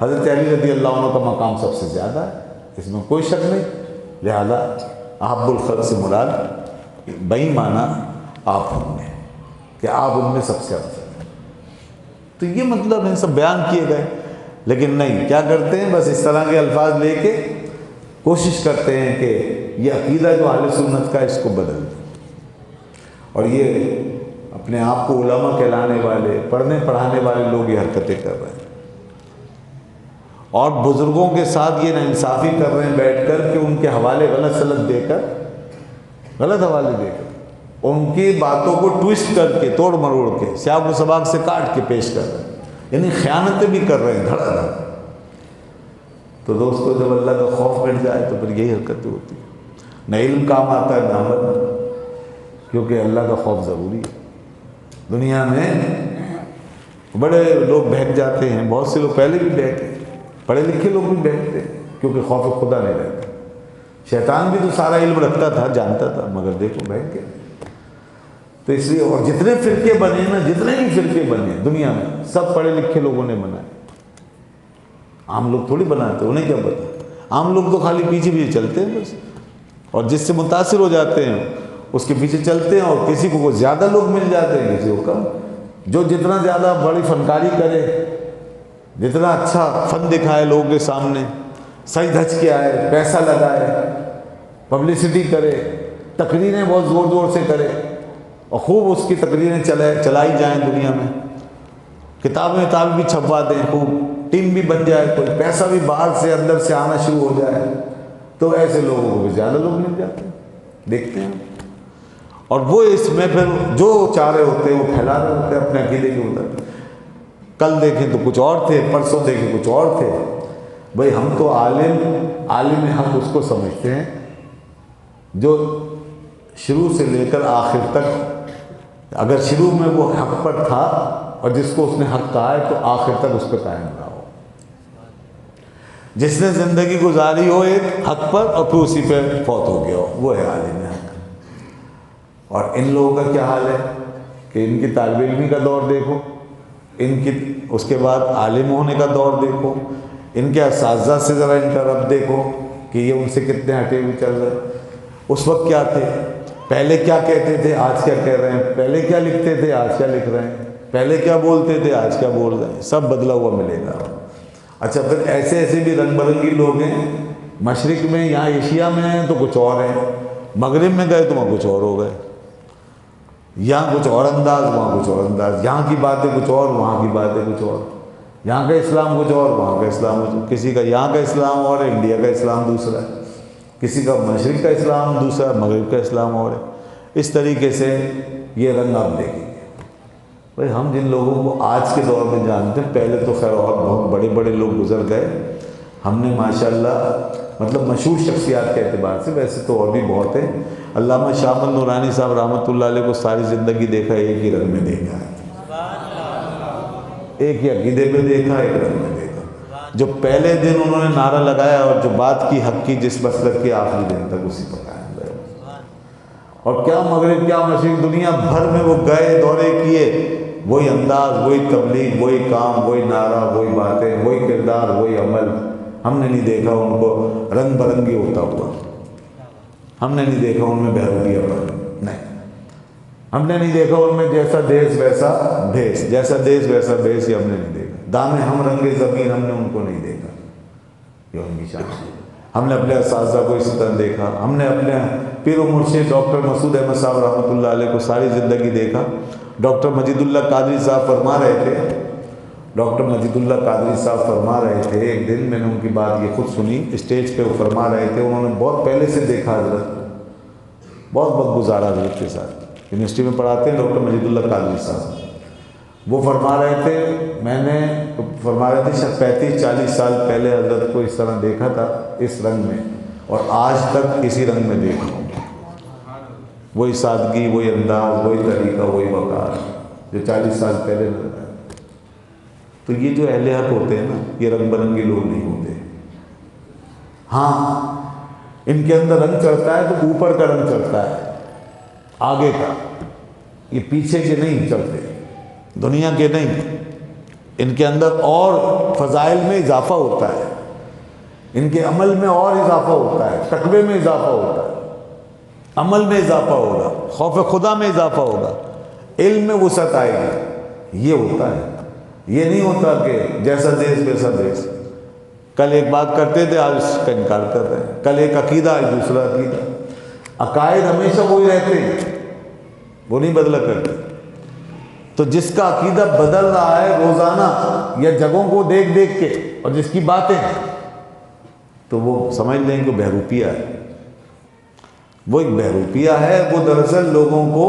حضرت علی رضی اللہ عنہ کا مقام سب سے زیادہ ہے، اس میں کوئی شک نہیں. لہذا احب الخلق سے مراد بئی معنی آپ ہم میں، کہ آپ ان میں سب سے افضل ہیں. تو یہ مطلب ہے، سب بیان کیے گئے. لیکن نہیں، کیا کرتے ہیں بس اس طرح کے الفاظ لے کے کوشش کرتے ہیں کہ یہ عقیدہ جو اہل سنت کا اس کو بدل دیں. اور یہ اپنے آپ کو علماء کہلانے والے، پڑھنے پڑھانے والے لوگ یہ حرکتیں کر رہے ہیں، اور بزرگوں کے ساتھ یہ ناانصافی کر رہے ہیں بیٹھ کر کہ ان کے حوالے غلط سلط دے کر، غلط حوالے دے کر ان کی باتوں کو ٹویسٹ کر کے، توڑ مروڑ کے، سیاق و سباق سے کاٹ کے پیش کر رہے ہیں. یعنی خیانتیں بھی کر رہے ہیں دھڑا دھڑ. تو دوستو جب اللہ کا خوف مٹ جائے تو پھر یہی حرکتیں ہوتی ہیں. نہ علم کام آتا ہے نہ عمل، کیونکہ اللہ کا خوف ضروری ہے. دنیا میں بڑے لوگ بہک جاتے ہیں، بہت سے لوگ پہلے بھی بہکے، پڑھے لکھے لوگ بھی بہکتے ہیں، کیونکہ خوف خدا نہیں رہتا. شیطان بھی تو سارا علم رکھتا تھا، جانتا تھا، مگر دیکھو بہک گیا. تو اس لیے، اور جتنے فرقے بنے نا، جتنے بھی فرقے بنے دنیا میں، سب پڑھے لکھے لوگوں نے بنائے. عام لوگ تھوڑی بناتے، انہیں کیا پتا. عام لوگ تو خالی پیچھے پیچھے چلتے ہیں بس، اور جس سے متاثر ہو جاتے ہیں اس کے پیچھے چلتے ہیں. اور کسی کو زیادہ لوگ مل جاتے ہیں، کسی کو کم. جو جتنا زیادہ بڑی فنکاری کرے، جتنا اچھا فن دکھائے لوگوں کے سامنے، سج دھج کے آئے، پیسہ لگائے، پبلسٹی کرے، تقریریں بہت زور زور سے کرے، اور خوب اس کی تقریریں چلائی جائیں دنیا میں، کتابیں بھی چھپوا دیں، خوب ٹیم بھی بن جائے، کوئی پیسہ بھی باہر سے اندر سے آنا شروع ہو جائے، تو ایسے لوگوں کو بھی زیادہ لوگ مل جاتے ہیں. دیکھتے ہیں. اور وہ اس میں پھر جو چاہ رہے ہوتے ہیں وہ پھیلا رہے ہوتے ہیں اپنے عقیدے کے مطابق. کل دیکھیں تو کچھ اور تھے، پرسوں دیکھیں کچھ اور تھے. بھئی ہم تو عالم حق اس کو سمجھتے ہیں جو شروع سے لے کر آخر تک، اگر شروع میں وہ حق پر تھا اور جس کو اس نے حق کہا ہے تو آخر تک اس پہ قائم رہا ہو. جس نے زندگی گزاری ہو ایک حق پر اور پھر اسی پہ فوت ہو گیا ہو، وہ ہے عالم حق. اور ان لوگوں کا کیا حال ہے کہ ان کی طالب علمی کا دور دیکھو، ان کی اس کے بعد عالم ہونے کا دور دیکھو، ان کے اساتذہ سے ذرا ان کا رب دیکھو کہ یہ ان سے کتنے ہٹے ہوئے چل رہے ہیں. اس وقت کیا تھے، پہلے کیا کہتے تھے، آج کیا کہہ رہے ہیں، پہلے کیا لکھتے تھے، آج کیا لکھ رہے ہیں، پہلے کیا بولتے تھے، آج کیا بول رہے ہیں. سب بدلا ہوا ملے گا. اچھا پھر ایسے بھی رنگ برنگی لوگ ہیں. مشرق میں، یہاں ایشیا میں ہیں تو کچھ اور ہیں، مغرب میں گئے تو وہاں کچھ اور ہو گئے. یہاں کچھ اور انداز، وہاں کچھ اور انداز، یہاں کی باتیں کچھ اور، وہاں کی باتیں کچھ اور، یہاں کا اسلام کچھ اور، وہاں کا اسلام کچھ اور، کسی کا یہاں کا اسلام اور ہے، انڈیا کا اسلام دوسرا ہے، کسی کا مشرق کا اسلام دوسرا ہے، مغرب کا اسلام اور ہے۔ اس طریقے سے یہ رنگ آپ دیکھیں گے۔ بھائی ہم جن لوگوں کو آج کے دور میں جانتے ہیں، پہلے تو خیر اور بہت بڑے بڑے لوگ گزر گئے، ہم نے ماشاءاللہ مطلب مشہور شخصیات کے اعتبار سے، ویسے تو اور بھی بہت ہیں۔ علامہ شاہ نورانی صاحب رحمۃ اللہ علیہ کو ساری زندگی دیکھا، ایک ہی رنگ میں دیکھا ہے، ایک ہی عقیدے میں دیکھا، ایک رنگ میں دیکھا۔ جو پہلے دن انہوں نے نعرہ لگایا اور جو بات کی حق کی جس مسلک کے، آخری دن تک اسی پر قائم رہے۔ اور کیا مغرب کیا مشرق، دنیا بھر میں وہ گئے، دورے کیے، وہی انداز، وہی تبلیغ، وہی کام، وہی نعرہ، وہی باتیں، وہی کردار، وہی عمل۔ ہم نے نہیں دیکھا ان کو رنگ برنگی ہوتا ہوا، ہم نے نہیں دیکھا ان میں بہروپیہ پر، نہیں، ہم نے نہیں دیکھا ان میں جیسا دیس ویسا بھیس، جیسا دیس ویسا بھیس، یہ ہم نے نہیں دیکھا۔ دامے ہم رنگ زمین، ہم نے ان کو نہیں دیکھا، یہ ان کی شان ہے۔ ہم نے اپنے اساتذہ کو اسی طرح دیکھا، ہم نے اپنے پیر و مرشد ڈاکٹر مسعود احمد صاحب رحمۃ اللہ علیہ کو ساری زندگی دیکھا۔ ڈاکٹر مجید اللہ قادری صاحب فرما رہے تھے، ڈاکٹر مجید اللہ قادری صاحب فرما رہے تھے، ایک دن میں نے ان کی بات یہ خود سنی اسٹیج پہ، وہ فرما رہے تھے انہوں نے بہت پہلے سے دیکھا حضرت، بہت وقت گزارا حضرت کے ساتھ، یونیورسٹی میں پڑھاتے ہیں ڈاکٹر مجید اللہ قادری صاحب۔ وہ فرما رہے تھے، میں نے فرما رہے تھے شاید 35-40 سال پہلے حضرت کو اس طرح دیکھا تھا، اس رنگ میں، اور آج تک اسی رنگ میں دیکھا ہوں، وہی سادگی، وہی انداز، وہی طریقہ، وہی وقار جو 40 سال پہلے نظر آیا۔ تو یہ جو اہل حق ہوتے ہیں نا، یہ رنگ برنگی لوگ نہیں ہوتے۔ ہاں ان کے اندر رنگ چڑھتا ہے تو اوپر کا رنگ چڑھتا ہے، آگے کا، یہ پیچھے کے نہیں چڑھتے، دنیا کے نہیں، ان کے اندر اور فضائل میں اضافہ ہوتا ہے، ان کے عمل میں اور اضافہ ہوتا ہے، تقوی میں اضافہ ہوتا ہے، عمل میں اضافہ ہوگا، خوف خدا میں اضافہ ہوگا، علم میں وسعت آئے گی، یہ ہوتا ہے۔ یہ نہیں ہوتا کہ جیسا دیس ویسا دیس، کل ایک بات کرتے تھے آج اس کا انکار کر رہے ہیں، کل ایک عقیدہ آج دوسرا عقیدہ۔ عقائد ہمیشہ وہی رہتے ہیں، وہ نہیں بدلا کرتے۔ تو جس کا عقیدہ بدل رہا ہے روزانہ یا جگہوں کو دیکھ دیکھ کے، اور جس کی باتیں ہیں، تو وہ سمجھ لیں کہ بہروپیہ ہے، وہ ایک بہروپیہ ہے، وہ دراصل لوگوں کو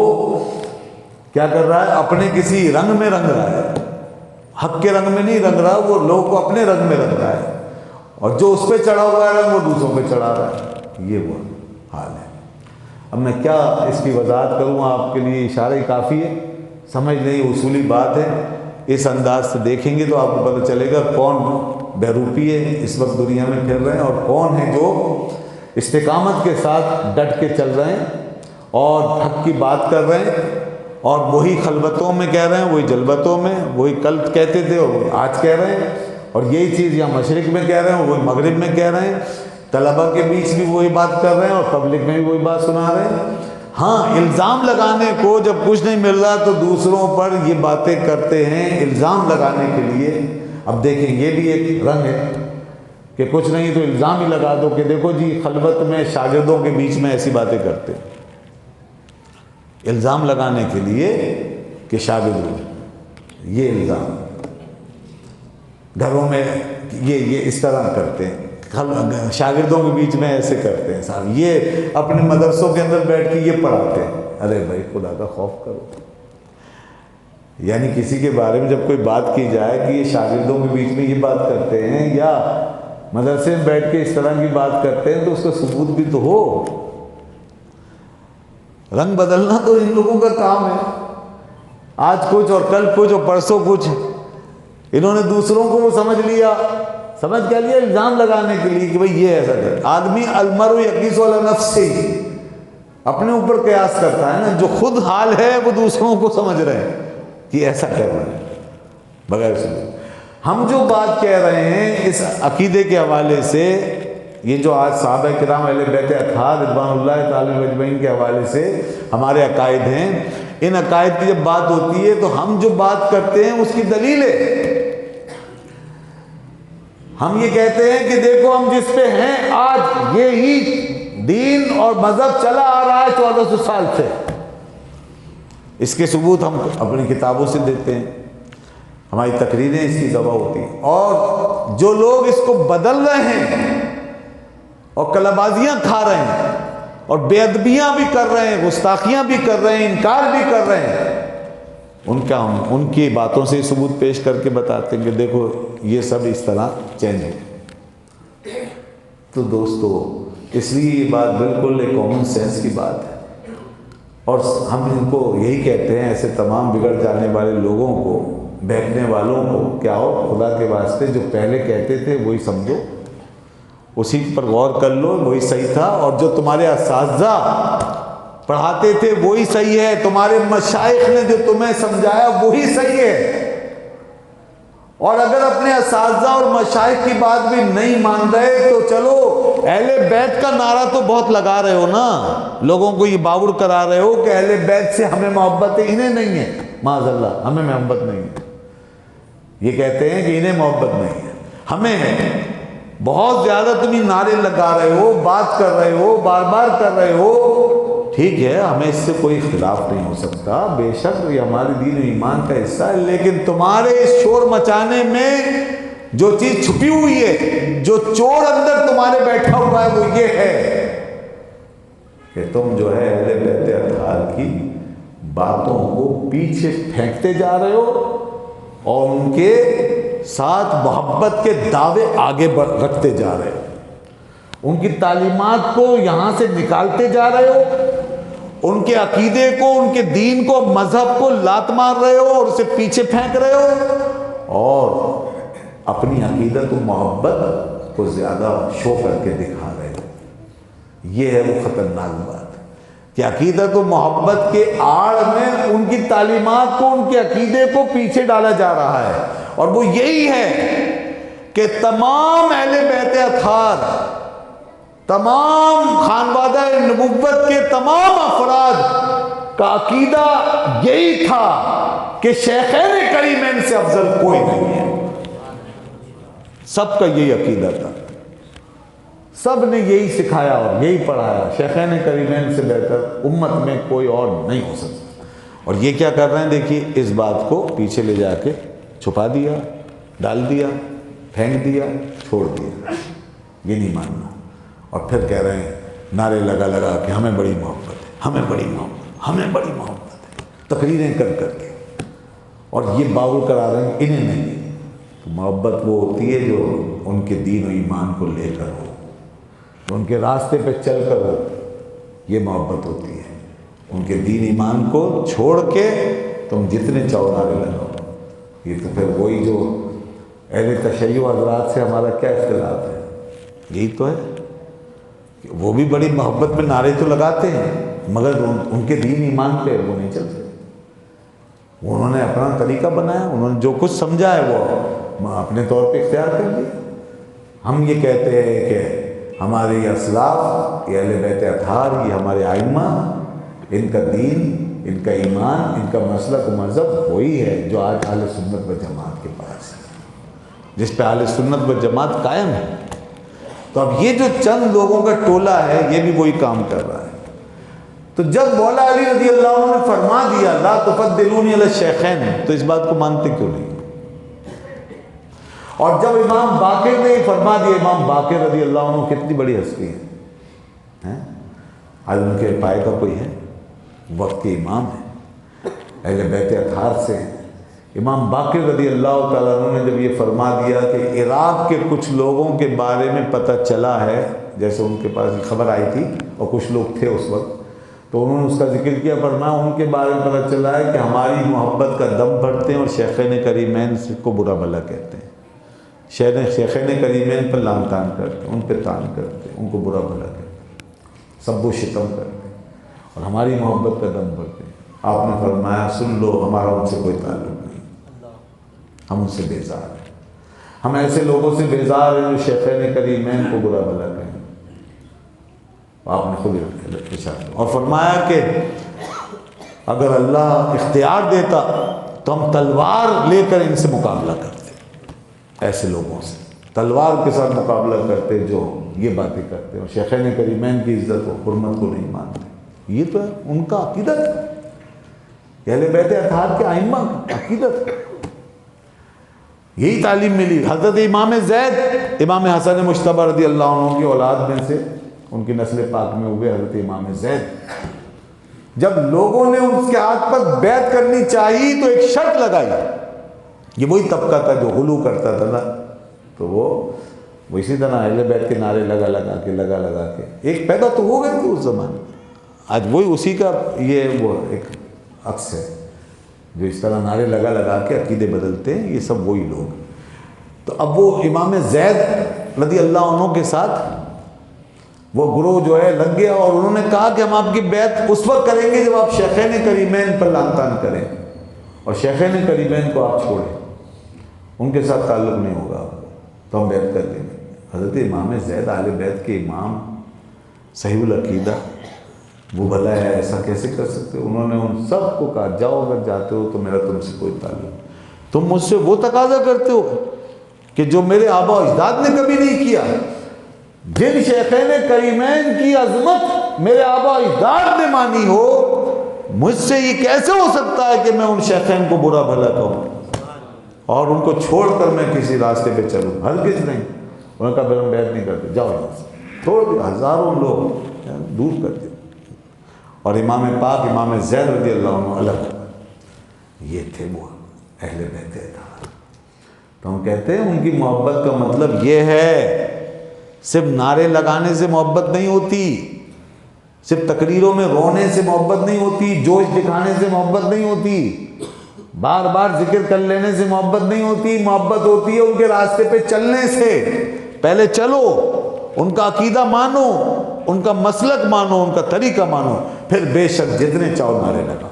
کیا کر رہا ہے، اپنے کسی رنگ میں رنگ رہا ہے، حق کے رنگ میں نہیں رنگ رہا، وہ لوگ کو اپنے رنگ میں رنگ رہا ہے، اور جو اس پہ چڑھا ہوا ہے رنگ وہ دوسروں پہ چڑھا رہا ہے، یہ وہ حال ہے۔ اب میں کیا اس کی وضاحت کروں، آپ کے لیے اشارہ ہی کافی ہے، سمجھ لیں یہ اصولی بات ہے۔ اس انداز سے دیکھیں گے تو آپ کو پتہ چلے گا کون بہروپی ہے اس وقت دنیا میں پھر رہے ہیں، اور کون ہیں جو استقامت کے ساتھ ڈٹ کے چل رہے ہیں اور حق کی بات کر رہے ہیں، اور وہی خلوتوں میں کہہ رہے ہیں، وہی جلوتوں میں، وہی کل کہتے تھے اور وہی آج کہہ رہے ہیں، اور یہی چیز یا مشرق میں کہہ رہے ہیں وہی مغرب میں کہہ رہے ہیں، طلبہ کے بیچ بھی وہی بات کر رہے ہیں اور پبلک میں بھی وہی بات سنا رہے ہیں۔ ہاں الزام لگانے کو جب کچھ نہیں مل رہا تو دوسروں پر یہ باتیں کرتے ہیں الزام لگانے کے لیے۔ اب دیکھیں یہ بھی ایک رنگ ہے کہ کچھ نہیں تو الزام ہی لگا دو کہ دیکھو جی خلوت میں شاگردوں کے بیچ میں ایسی باتیں کرتے ہیں، الزام لگانے کے لیے کہ شاگرد ہو، یہ الزام گھروں میں یہ اس طرح کرتے ہیں، شاگردوں کے بیچ میں ایسے کرتے ہیں صاحب، یہ اپنے مدرسوں کے اندر بیٹھ کے یہ پڑھاتے ہیں۔ ارے بھائی خدا کا خوف کرو، یعنی کسی کے بارے میں جب کوئی بات کی جائے کہ یہ شاگردوں کے بیچ میں یہ بات کرتے ہیں یا مدرسے میں بیٹھ کے اس طرح کی بات کرتے ہیں تو اس کا ثبوت بھی تو ہو۔ رنگ بدلنا تو ان لوگوں کا کام ہے، آج کچھ اور کل کچھ اور پرسوں کچھ، انہوں نے دوسروں کو وہ سمجھ لیا، سمجھ کیا لیا، الزام لگانے کے لیے کہ بھئی یہ ایسا کر۔ آدمی المرء یقیس علی نفسہ، اپنے اوپر قیاس کرتا ہے نا، جو خود حال ہے وہ دوسروں کو سمجھ رہے ہیں کہ ایسا کر رہے ہیں بغیر سمجھ۔ ہم جو بات کہہ رہے ہیں اس عقیدے کے حوالے سے، یہ جو آج صحابہ کرام اہل بیت اطہار رضوان اللہ تعالی اجمعین کے حوالے سے ہمارے عقائد ہیں، ان عقائد کی جب بات ہوتی ہے تو ہم جو بات کرتے ہیں اس کی دلیل ہے۔ ہم یہ کہتے ہیں کہ دیکھو ہم جس پہ ہیں آج یہی دین اور مذہب چلا آ رہا ہے 1400 سال سے، اس کے ثبوت ہم اپنی کتابوں سے دیتے ہیں، ہماری تقریریں اس کی گواہ ہوتی ہیں۔ اور جو لوگ اس کو بدل رہے ہیں اور کلابازیاں کھا رہے ہیں اور بے ادبیاں بھی کر رہے ہیں، گستاخیاں بھی کر رہے ہیں، انکار بھی کر رہے ہیں، ہم ان کی باتوں سے ثبوت پیش کر کے بتاتے ہیں کہ دیکھو یہ سب اس طرح چینج ہو۔ تو دوستو اس لیے یہ بات بالکل ایک کامن سینس کی بات ہے، اور ہم ان کو یہی کہتے ہیں، ایسے تمام بگڑ جانے والے لوگوں کو، بہکنے والوں کو، کیا ہو خدا کے واسطے جو پہلے کہتے تھے وہی سمجھو، اسی پر غور کر لو، وہی صحیح تھا، اور جو تمہارے اساتذہ پڑھاتے تھے وہی صحیح ہے، تمہارے مشائخ نے جو تمہیں سمجھایا وہی صحیح ہے۔ اور اگر اپنے اساتذہ اور مشائخ کی بات بھی نہیں مان رہے تو چلو اہل بیت کا نعرہ تو بہت لگا رہے ہو نا، لوگوں کو یہ باور کرا رہے ہو کہ اہل بیت سے ہمیں محبت ہے، انہیں نہیں ہے، معاذ اللہ ہمیں محبت نہیں ہے، یہ کہتے ہیں کہ انہیں محبت نہیں ہے، ہمیں ہے۔ بہت زیادہ تم یہ نعرے لگا رہے ہو، بات کر رہے ہو، بار بار کر رہے ہو، ٹھیک ہے، ہمیں اس سے کوئی اختلاف نہیں ہو سکتا، بے شک یہ ہمارے دین و ایمان کا حصہ ہے، لیکن تمہارے اس شور مچانے میں جو چیز چھپی ہوئی ہے، جو چور اندر تمہارے بیٹھا ہوا ہے، وہ یہ ہے کہ تم جو ہے اہل بیت اطہار کی باتوں کو پیچھے پھینکتے جا رہے ہو اور ان کے ساتھ محبت کے دعوے آگے رکھتے جا رہے ہو، ان کی تعلیمات کو یہاں سے نکالتے جا رہے ہو، ان کے عقیدے کو، ان کے دین کو، مذہب کو لات مار رہے ہو اور اسے پیچھے پھینک رہے ہو، اور اپنی عقیدت و محبت کو زیادہ شو کر کے دکھا رہے ہو۔ یہ ہے وہ خطرناک بات کہ عقیدت و محبت کے آڑ میں ان کی تعلیمات کو، ان کے عقیدے کو پیچھے ڈالا جا رہا ہے، اور وہ یہی ہے کہ تمام اہل بیت اطہار، تمام خانوادہ نبوت کے تمام افراد کا عقیدہ یہی تھا کہ شیخین کریمین سے افضل کوئی نہیں ہے، سب کا یہی عقیدہ تھا، سب نے یہی سکھایا اور یہی پڑھایا، شیخین کریمین سے بہتر امت میں کوئی اور نہیں ہو سکتا۔ اور یہ کیا کر رہے ہیں، دیکھیے اس بات کو پیچھے لے جا کے چھپا دیا، ڈال دیا، پھینک دیا، چھوڑ دیا، یہ نہیں ماننا، اور پھر کہہ رہے ہیں نعرے لگا لگا کہ ہمیں بڑی محبت ہے، ہمیں بڑی محبت، ہمیں بڑی محبت ہے، تقریریں کر کر کے، اور یہ باور کرا رہے ہیں انہیں نہیں۔ تو محبت وہ ہوتی ہے جو ان کے دین و ایمان کو لے کر ہو، جو ان کے راستے پہ چل کر ہو، یہ محبت ہوتی ہے۔ ان کے دین ایمان کو چھوڑ کے تم جتنے چاہو نعرے لگاؤ، یہ تو پھر وہی جو اہل تشیع حضرات سے ہمارا کیا اختلاف ہے، یہی تو ہے کہ وہ بھی بڑی محبت میں نعرے تو لگاتے ہیں، مگر ان کے دین ایمان پہ وہ نہیں چلتے، انہوں نے اپنا طریقہ بنایا، انہوں نے جو کچھ سمجھا ہے وہ اپنے طور پہ اختیار کر لیا۔ ہم یہ کہتے ہیں کہ ہمارے یہ اسلاف، یہ اہل بیت اطہار، یہ ہمارے ائمہ، ان کا دین، ان کا ایمان، ان کا مسلک و مذہب وہی ہے جو آج اہل سنت و جماعت کے پاس ہے، جس پہ اہل سنت و جماعت قائم ہے۔ تو اب یہ جو چند لوگوں کا ٹولہ ہے یہ بھی وہی کام کر رہا ہے۔ تو جب مولا علی رضی اللہ عنہ نے فرما دیا لا تفضلونی علی الشیخین، تو اس بات کو مانتے کیوں نہیں؟ اور جب امام باقر نے فرما دیا، امام باقر رضی اللہ عنہ کتنی بڑی ہستی ہے، آج ان کے پائے کا کوئی ہے، وقت کے امام ہیں، اہل بیت اطہار سے ہیں۔ امام باقر رضی اللہ تعالیٰ عنہ نے جب یہ فرما دیا کہ عراق کے کچھ لوگوں کے بارے میں پتہ چلا ہے، جیسے ان کے پاس خبر آئی تھی اور کچھ لوگ تھے اس وقت، تو انہوں نے اس کا ذکر کیا، فرمایا ان کے بارے میں پتہ چلا ہے کہ ہماری محبت کا دم بھرتے ہیں اور شیخین کریمین کو برا بھلا کہتے ہیں، شیخین کریمین پر لعن طعن کرتے ہیں، ان پہ طعن کرتے ہیں، ان کو برا بھلا کہتے ہیں، سب و شتم کرتے ہیں، اور ہماری محبت کا دم بھرتے ہیں۔ آپ نے فرمایا سن لو، ہمارا ان سے کوئی تعلق نہیں، ہم ان سے بیزار ہیں، ہم ایسے لوگوں سے بیزار ہیں جو شیخین کریمین کو برا بھلا کہیں۔ آپ نے خود ارشاد اور فرمایا کہ اگر اللہ اختیار دیتا تو ہم تلوار لے کر ان سے مقابلہ کرتے، ایسے لوگوں سے تلوار کے ساتھ مقابلہ کرتے جو یہ باتیں کرتے اور شیخین کریمین کی عزت و حرمت کو نہیں مانتے۔ یہ تو ہے ان کا عقیدہ ہے، اہل بیت اطہار کے ائمہ عقیدت، یہی تعلیم ملی۔ حضرت امام زید امام حسن مجتبی رضی اللہ عنہ کی اولاد میں سے، ان کی نسل پاک میں ہوئے حضرت امام زید۔ جب لوگوں نے اس کے ہاتھ پر بیعت کرنی چاہی تو ایک شرط لگائی، یہ وہی طبقہ تھا جو غلو کرتا تھا نا، تو وہ اسی طرح اہل بیت کے نعرے لگا کے ایک پیدا تو ہو گئے تھے اس زمانے۔ آج وہی اسی کا یہ وہ ایک عکس ہے جو اس طرح نعرے لگا کے عقیدے بدلتے ہیں، یہ سب وہی لوگ۔ تو اب وہ امام زید رضی اللہ عنہ کے ساتھ وہ گروہ جو ہے لگ گیا، اور انہوں نے کہا کہ ہم آپ کی بیعت اس وقت کریں گے جب آپ شیخین کریمین پر لعن طعن کریں، اور شیخین کریمین کو آپ چھوڑیں، ان کے ساتھ تعلق نہیں ہوگا تو ہم بیعت کر لیں گے۔ حضرت امام زید اہل بیت کے امام، صحیح العقیدہ، وہ بھلا ہے ایسا کیسے کر سکتے؟ انہوں نے ان سب کو کہا جاؤ، اگر جاتے ہو تو میرا تم سے کوئی تعلق، تم مجھ سے وہ تقاضا کرتے ہو کہ جو میرے آبا و اجداد نے کبھی نہیں کیا۔ جن شیخین کریمین کی عظمت میرے آبا و اجداد نے مانی ہو، مجھ سے یہ کیسے ہو سکتا ہے کہ میں ان شیخین کو برا بھلا کہوں اور ان کو چھوڑ کر میں کسی راستے پہ چلوں؟ ہرگز نہیں۔ انہوں نے کہا پھر ہم بیعت نہیں کرتے، جاؤ یہاں سے، چھوڑ دیا، ہزاروں لوگ دور کر دیا۔ اور امام پاک امام زید رضی اللہ عنہ الگ، یہ تھے وہ اہل بیت اطہار۔ تو ہم کہتے ہیں ان کی محبت کا مطلب یہ ہے، صرف نعرے لگانے سے محبت نہیں ہوتی، صرف تقریروں میں رونے سے محبت نہیں ہوتی، جوش دکھانے سے محبت نہیں ہوتی، بار بار ذکر کر لینے سے محبت نہیں ہوتی۔ محبت ہوتی ہے ان کے راستے پہ چلنے سے۔ پہلے چلو، ان کا عقیدہ مانو، ان کا مسلک مانو، ان کا طریقہ مانو، پھر بے شک جتنے چاہو نعرے لگاؤ۔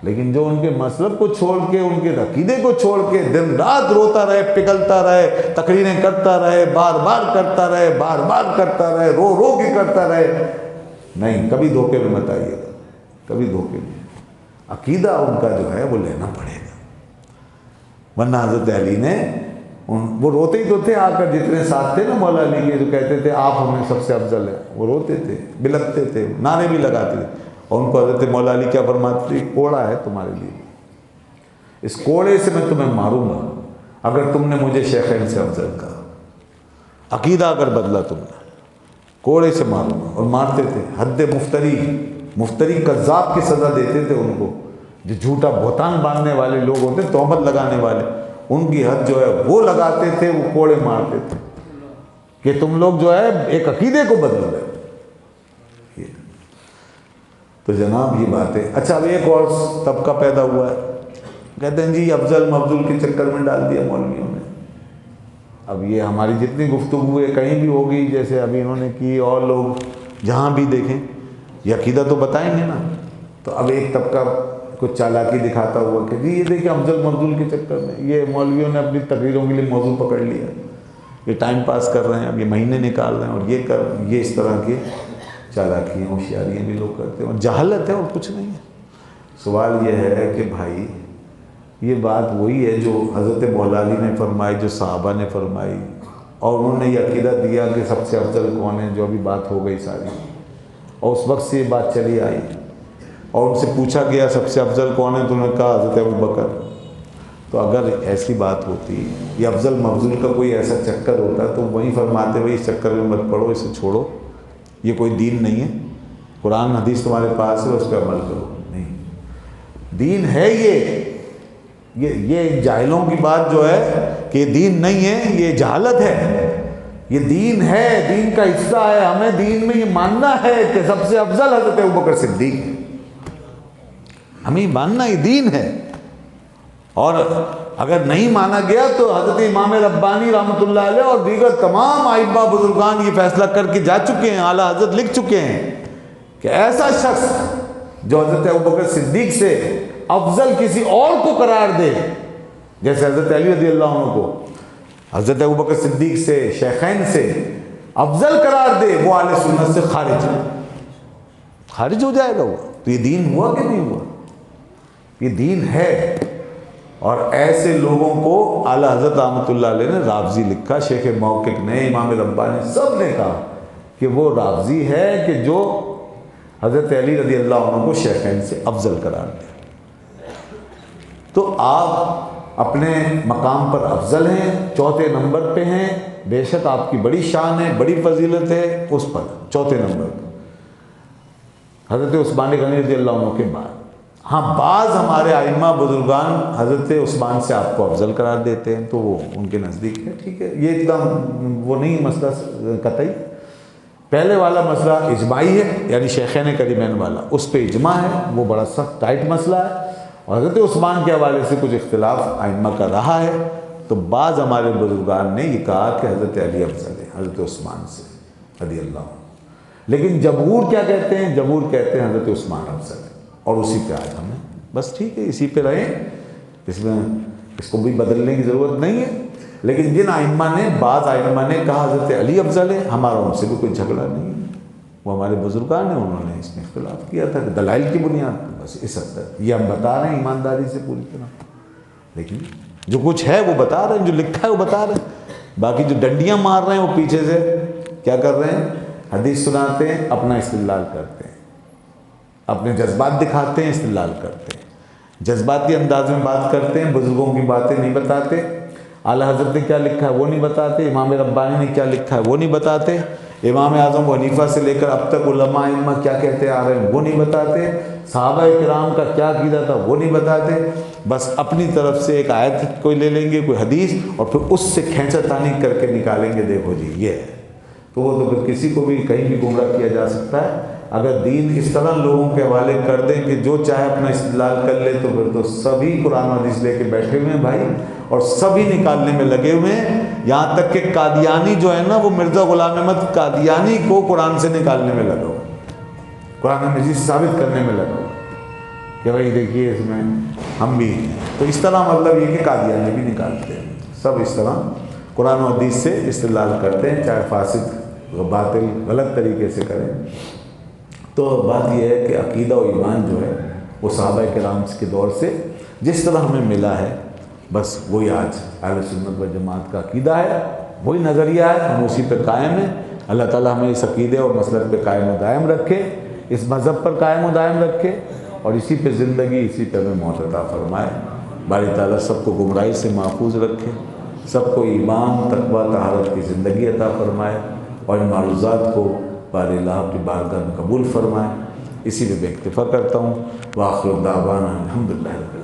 لیکن جو ان کے مسلک کو چھوڑ کے، ان کے عقیدے کو چھوڑ کے دن رات روتا رہے، پگھلتا رہے، تقریریں کرتا رہے، بار بار کرتا رہے، بار بار کرتا رہے، رو رو کے کرتا رہے، نہیں، کبھی دھوکے میں مت آئیے گا، کبھی دھوکے میں۔ عقیدہ ان کا جو ہے وہ لینا پڑے گا، ورنہ حضرت علی نے وہ روتے ہی تو تھے آ کر، جتنے ساتھ تھے نا مولا علی کے، جو کہتے تھے آپ ہمیں سب سے افضل ہے، وہ روتے تھے، بلکتے تھے، نعرے بھی لگاتے تھے، اور ان کو حضرت مولا علی کیا فرماتے تھے؟ کوڑا ہے تمہارے لیے، اس کوڑے سے میں تمہیں ماروں گا اگر تم نے مجھے شیخین سے افضل کہا، عقیدہ اگر بدلا تم نے، کوڑے سے ماروں گا۔ اور مارتے تھے، حد مفتری کذاب کی سزا دیتے تھے ان کو، جو جھوٹا بہتان باندھنے والے لوگ ہوتے، تہمت لگانے والے، ان کی حد جو ہے وہ لگاتے تھے، وہ کوڑے مارتے تھے کہ تم لوگ جو ہے ایک عقیدے کو بدل رہے۔ تو جناب یہ بات ہے۔ اچھا، اب ایک اور طبقہ پیدا ہوا ہے، کہتے ہیں جی افضل مفضول کے چکر میں ڈال دیا مولویوں نے۔ اب یہ ہماری جتنی گفتگو ہے کہیں بھی ہوگی، جیسے ابھی انہوں نے کی، اور لوگ جہاں بھی دیکھیں یہ عقیدہ تو بتائیں گے نا۔ تو اب ایک طبقہ کچھ چالاکی دکھاتا ہوا کہ جی یہ دیکھیں افضل مفضول کے چکر میں یہ مولویوں نے اپنی تقریروں کے لیے موضوع پکڑ لیا، یہ ٹائم پاس کر رہے ہیں، اب یہ مہینے نکال رہے ہیں، اور یہ اس طرح کی چالاکیاں ہوشیاریاں بھی لوگ کرتے ہیں، اور جہالت ہے اور کچھ نہیں ہے۔ سوال یہ ہے کہ بھائی یہ بات وہی ہے جو حضرت مولا علی نے فرمائی، جو صحابہ نے فرمائی، اور انہوں نے یہ عقیدہ دیا کہ سب سے افضل کون ہے، جو ابھی بات ہو گئی ساری، اور اس وقت سے یہ بات چلی آئی، اور ان سے پوچھا گیا سب سے افضل کون ہے، تو انہوں نے کہا حضرت ابوبکر۔ تو اگر ایسی بات ہوتی، یہ افضل مفضول کا کوئی ایسا چکر ہوتا تو وہیں فرماتے ہوئے اس چکر میں مت پڑو، اسے چھوڑو، یہ کوئی دین نہیں ہے، قرآن حدیث تمہارے پاس ہے، اس پہ عمل کرو۔ نہیں، دین ہے یہ جاہلوں کی بات جو ہے کہ یہ دین نہیں ہے، یہ جہالت ہے۔ یہ دین ہے، دین کا حصہ ہے، ہمیں دین میں یہ ماننا ہے کہ سب سے افضل حضرت ابوبکر صدیق ہے، ہمیں یہ ماننا یہ دین ہے۔ اور اگر نہیں مانا گیا تو حضرت امام ربانی رحمۃ اللہ علیہ اور دیگر تمام ائمہ بزرگان یہ فیصلہ کر کے جا چکے ہیں، اعلیٰ حضرت لکھ چکے ہیں کہ ایسا شخص جو حضرت ابوبکر صدیق سے افضل کسی اور کو قرار دے، جیسے حضرت علی رضی اللہ عنہ کو حضرت ابوبکر صدیق سے، شیخین سے افضل قرار دے، وہ اہل سنت سے خارج ہو جائے گا۔ وہ تو یہ دین ہوا کہ نہیں ہوا؟ یہ دین ہے۔ اور ایسے لوگوں کو اعلیٰ حضرت رحمۃ اللہ علیہ نے رافضی لکھا، شیخ موقق نے، امام ربانی، سب نے کہا کہ وہ رافضی ہے کہ جو حضرت علی رضی اللہ عنہ کو شیخین سے افضل قرار دے۔ آپ اپنے مقام پر افضل ہیں، چوتھے نمبر پہ ہیں، بے شک آپ کی بڑی شان ہے، بڑی فضیلت ہے اس پر، چوتھے نمبر پر حضرت عثمان غنی رضی اللہ عنہ کے بعد۔ ہاں بعض ہمارے ائمہ بزرگان حضرت عثمان سے آپ کو افضل قرار دیتے ہیں، تو وہ ان کے نزدیک ہے، ٹھیک ہے، یہ ایک دم وہ نہیں مسئلہ قطعی۔ پہلے والا مسئلہ اجماعی ہے، یعنی شیخین کریمین والا، اس پہ اجماع ہے، وہ بڑا سخت ٹائٹ مسئلہ ہے، اور حضرت عثمان کے حوالے سے کچھ اختلاف ائمہ کا رہا ہے، تو بعض ہمارے بزرگان نے یہ کہا کہ حضرت علی افضل ہے حضرت عثمان سے رضی اللہ عنہ، لیکن جمہور کیا کہتے ہیں؟ جمہور کہتے ہیں حضرت عثمان افضل ہے، اور اسی پہ آج ہمیں بس ٹھیک ہے، اسی پہ رہیں، اس کو بھی بدلنے کی ضرورت نہیں ہے۔ لیکن جن ائمہ نے، بعض ائمہ نے کہا حضرت علی افضل ہے، ہمارا ان سے بھی کوئی جھگڑا نہیں ہے، وہ ہمارے بزرگان ہیں، انہوں نے اس میں اختلاف کیا تھا دلائل کی بنیاد پر، بس اس حد تک یہ ہم بتا رہے ہیں ایمانداری سے پوری طرح، لیکن جو کچھ ہے وہ بتا رہے ہیں، جو لکھا ہے وہ بتا رہے ہیں، باقی جو ڈنڈیاں مار رہے ہیں وہ پیچھے سے کیا کر رہے ہیں؟ حدیث سناتے ہیں، اپنا استدلال کرتے ہیں، اپنے جذبات دکھاتے ہیں، استدلال کرتے ہیں، جذباتی انداز میں بات کرتے ہیں، بزرگوں کی باتیں نہیں بتاتے، اعلیٰ حضرت نے کیا لکھا ہے وہ نہیں بتاتے، امام ربانی نے کیا لکھا ہے وہ نہیں بتاتے، امام اعظم ابو حنیفہ سے لے کر اب تک علماء ائمہ کیا کہتے آ رہے ہیں وہ نہیں بتاتے، صحابہ کرام کا کیا عقیدہ تھا وہ نہیں بتاتے، بس اپنی طرف سے ایک آیت کوئی لے لیں گے، کوئی حدیث، اور پھر اس سے کھینچا تانی کر کے نکالیں گے، دیکھو جی یہ ہے، تو وہ تو پھر کسی کو بھی کہیں بھی گمراہ کیا جا سکتا ہے۔ اگر دین اس طرح لوگوں کے حوالے کر دیں کہ جو چاہے اپنا استدلال کر لے، تو پھر تو سبھی قرآن و حدیث لے کے بیٹھے ہوئے ہیں بھائی، اور سبھی نکالنے میں لگے ہوئے ہیں، یہاں تک کہ قادیانی جو ہے نا، وہ مرزا غلام احمد قادیانی کو قرآن سے نکالنے میں لگا ہوا، قرآن مجید سے ثابت کرنے میں لگا ہوا کہ بھائی دیکھیے اس میں ہم بھی ہیں، تو اس طرح مطلب یہ کہ قادیانی بھی نکالتے ہیں، سب اس طرح قرآن و حدیث سے استدلال کرتے ہیں، چاہے فاسد باطل غلط طریقے سے کریں۔ تو بات یہ ہے کہ عقیدہ و ایمان جو ہے وہ صحابہ کرام کے دور سے جس طرح ہمیں ملا ہے، بس وہی آج اہل سنت و جماعت کا عقیدہ ہے، وہی نظریہ ہے، ہم اسی پہ قائم ہیں۔ اللہ تعالیٰ ہمیں اس عقیدے اور مسلک پہ قائم و دائم رکھے، اس مذہب پر قائم و دائم رکھے، اور اسی پہ زندگی، اسی پہ ہمیں موت عطا فرمائے۔ باری تعالیٰ سب کو گمراہی سے محفوظ رکھے، سب کو ایمان، تقویٰ، طہارت کی زندگی عطا فرمائے، اور ان معروضات کو باری اللہ کی بارگاہ میں قبول فرمائے۔ اسی پہ میں اکتفا کرتا ہوں۔ وآخر دعوانا الحمدللہ رب العالمین۔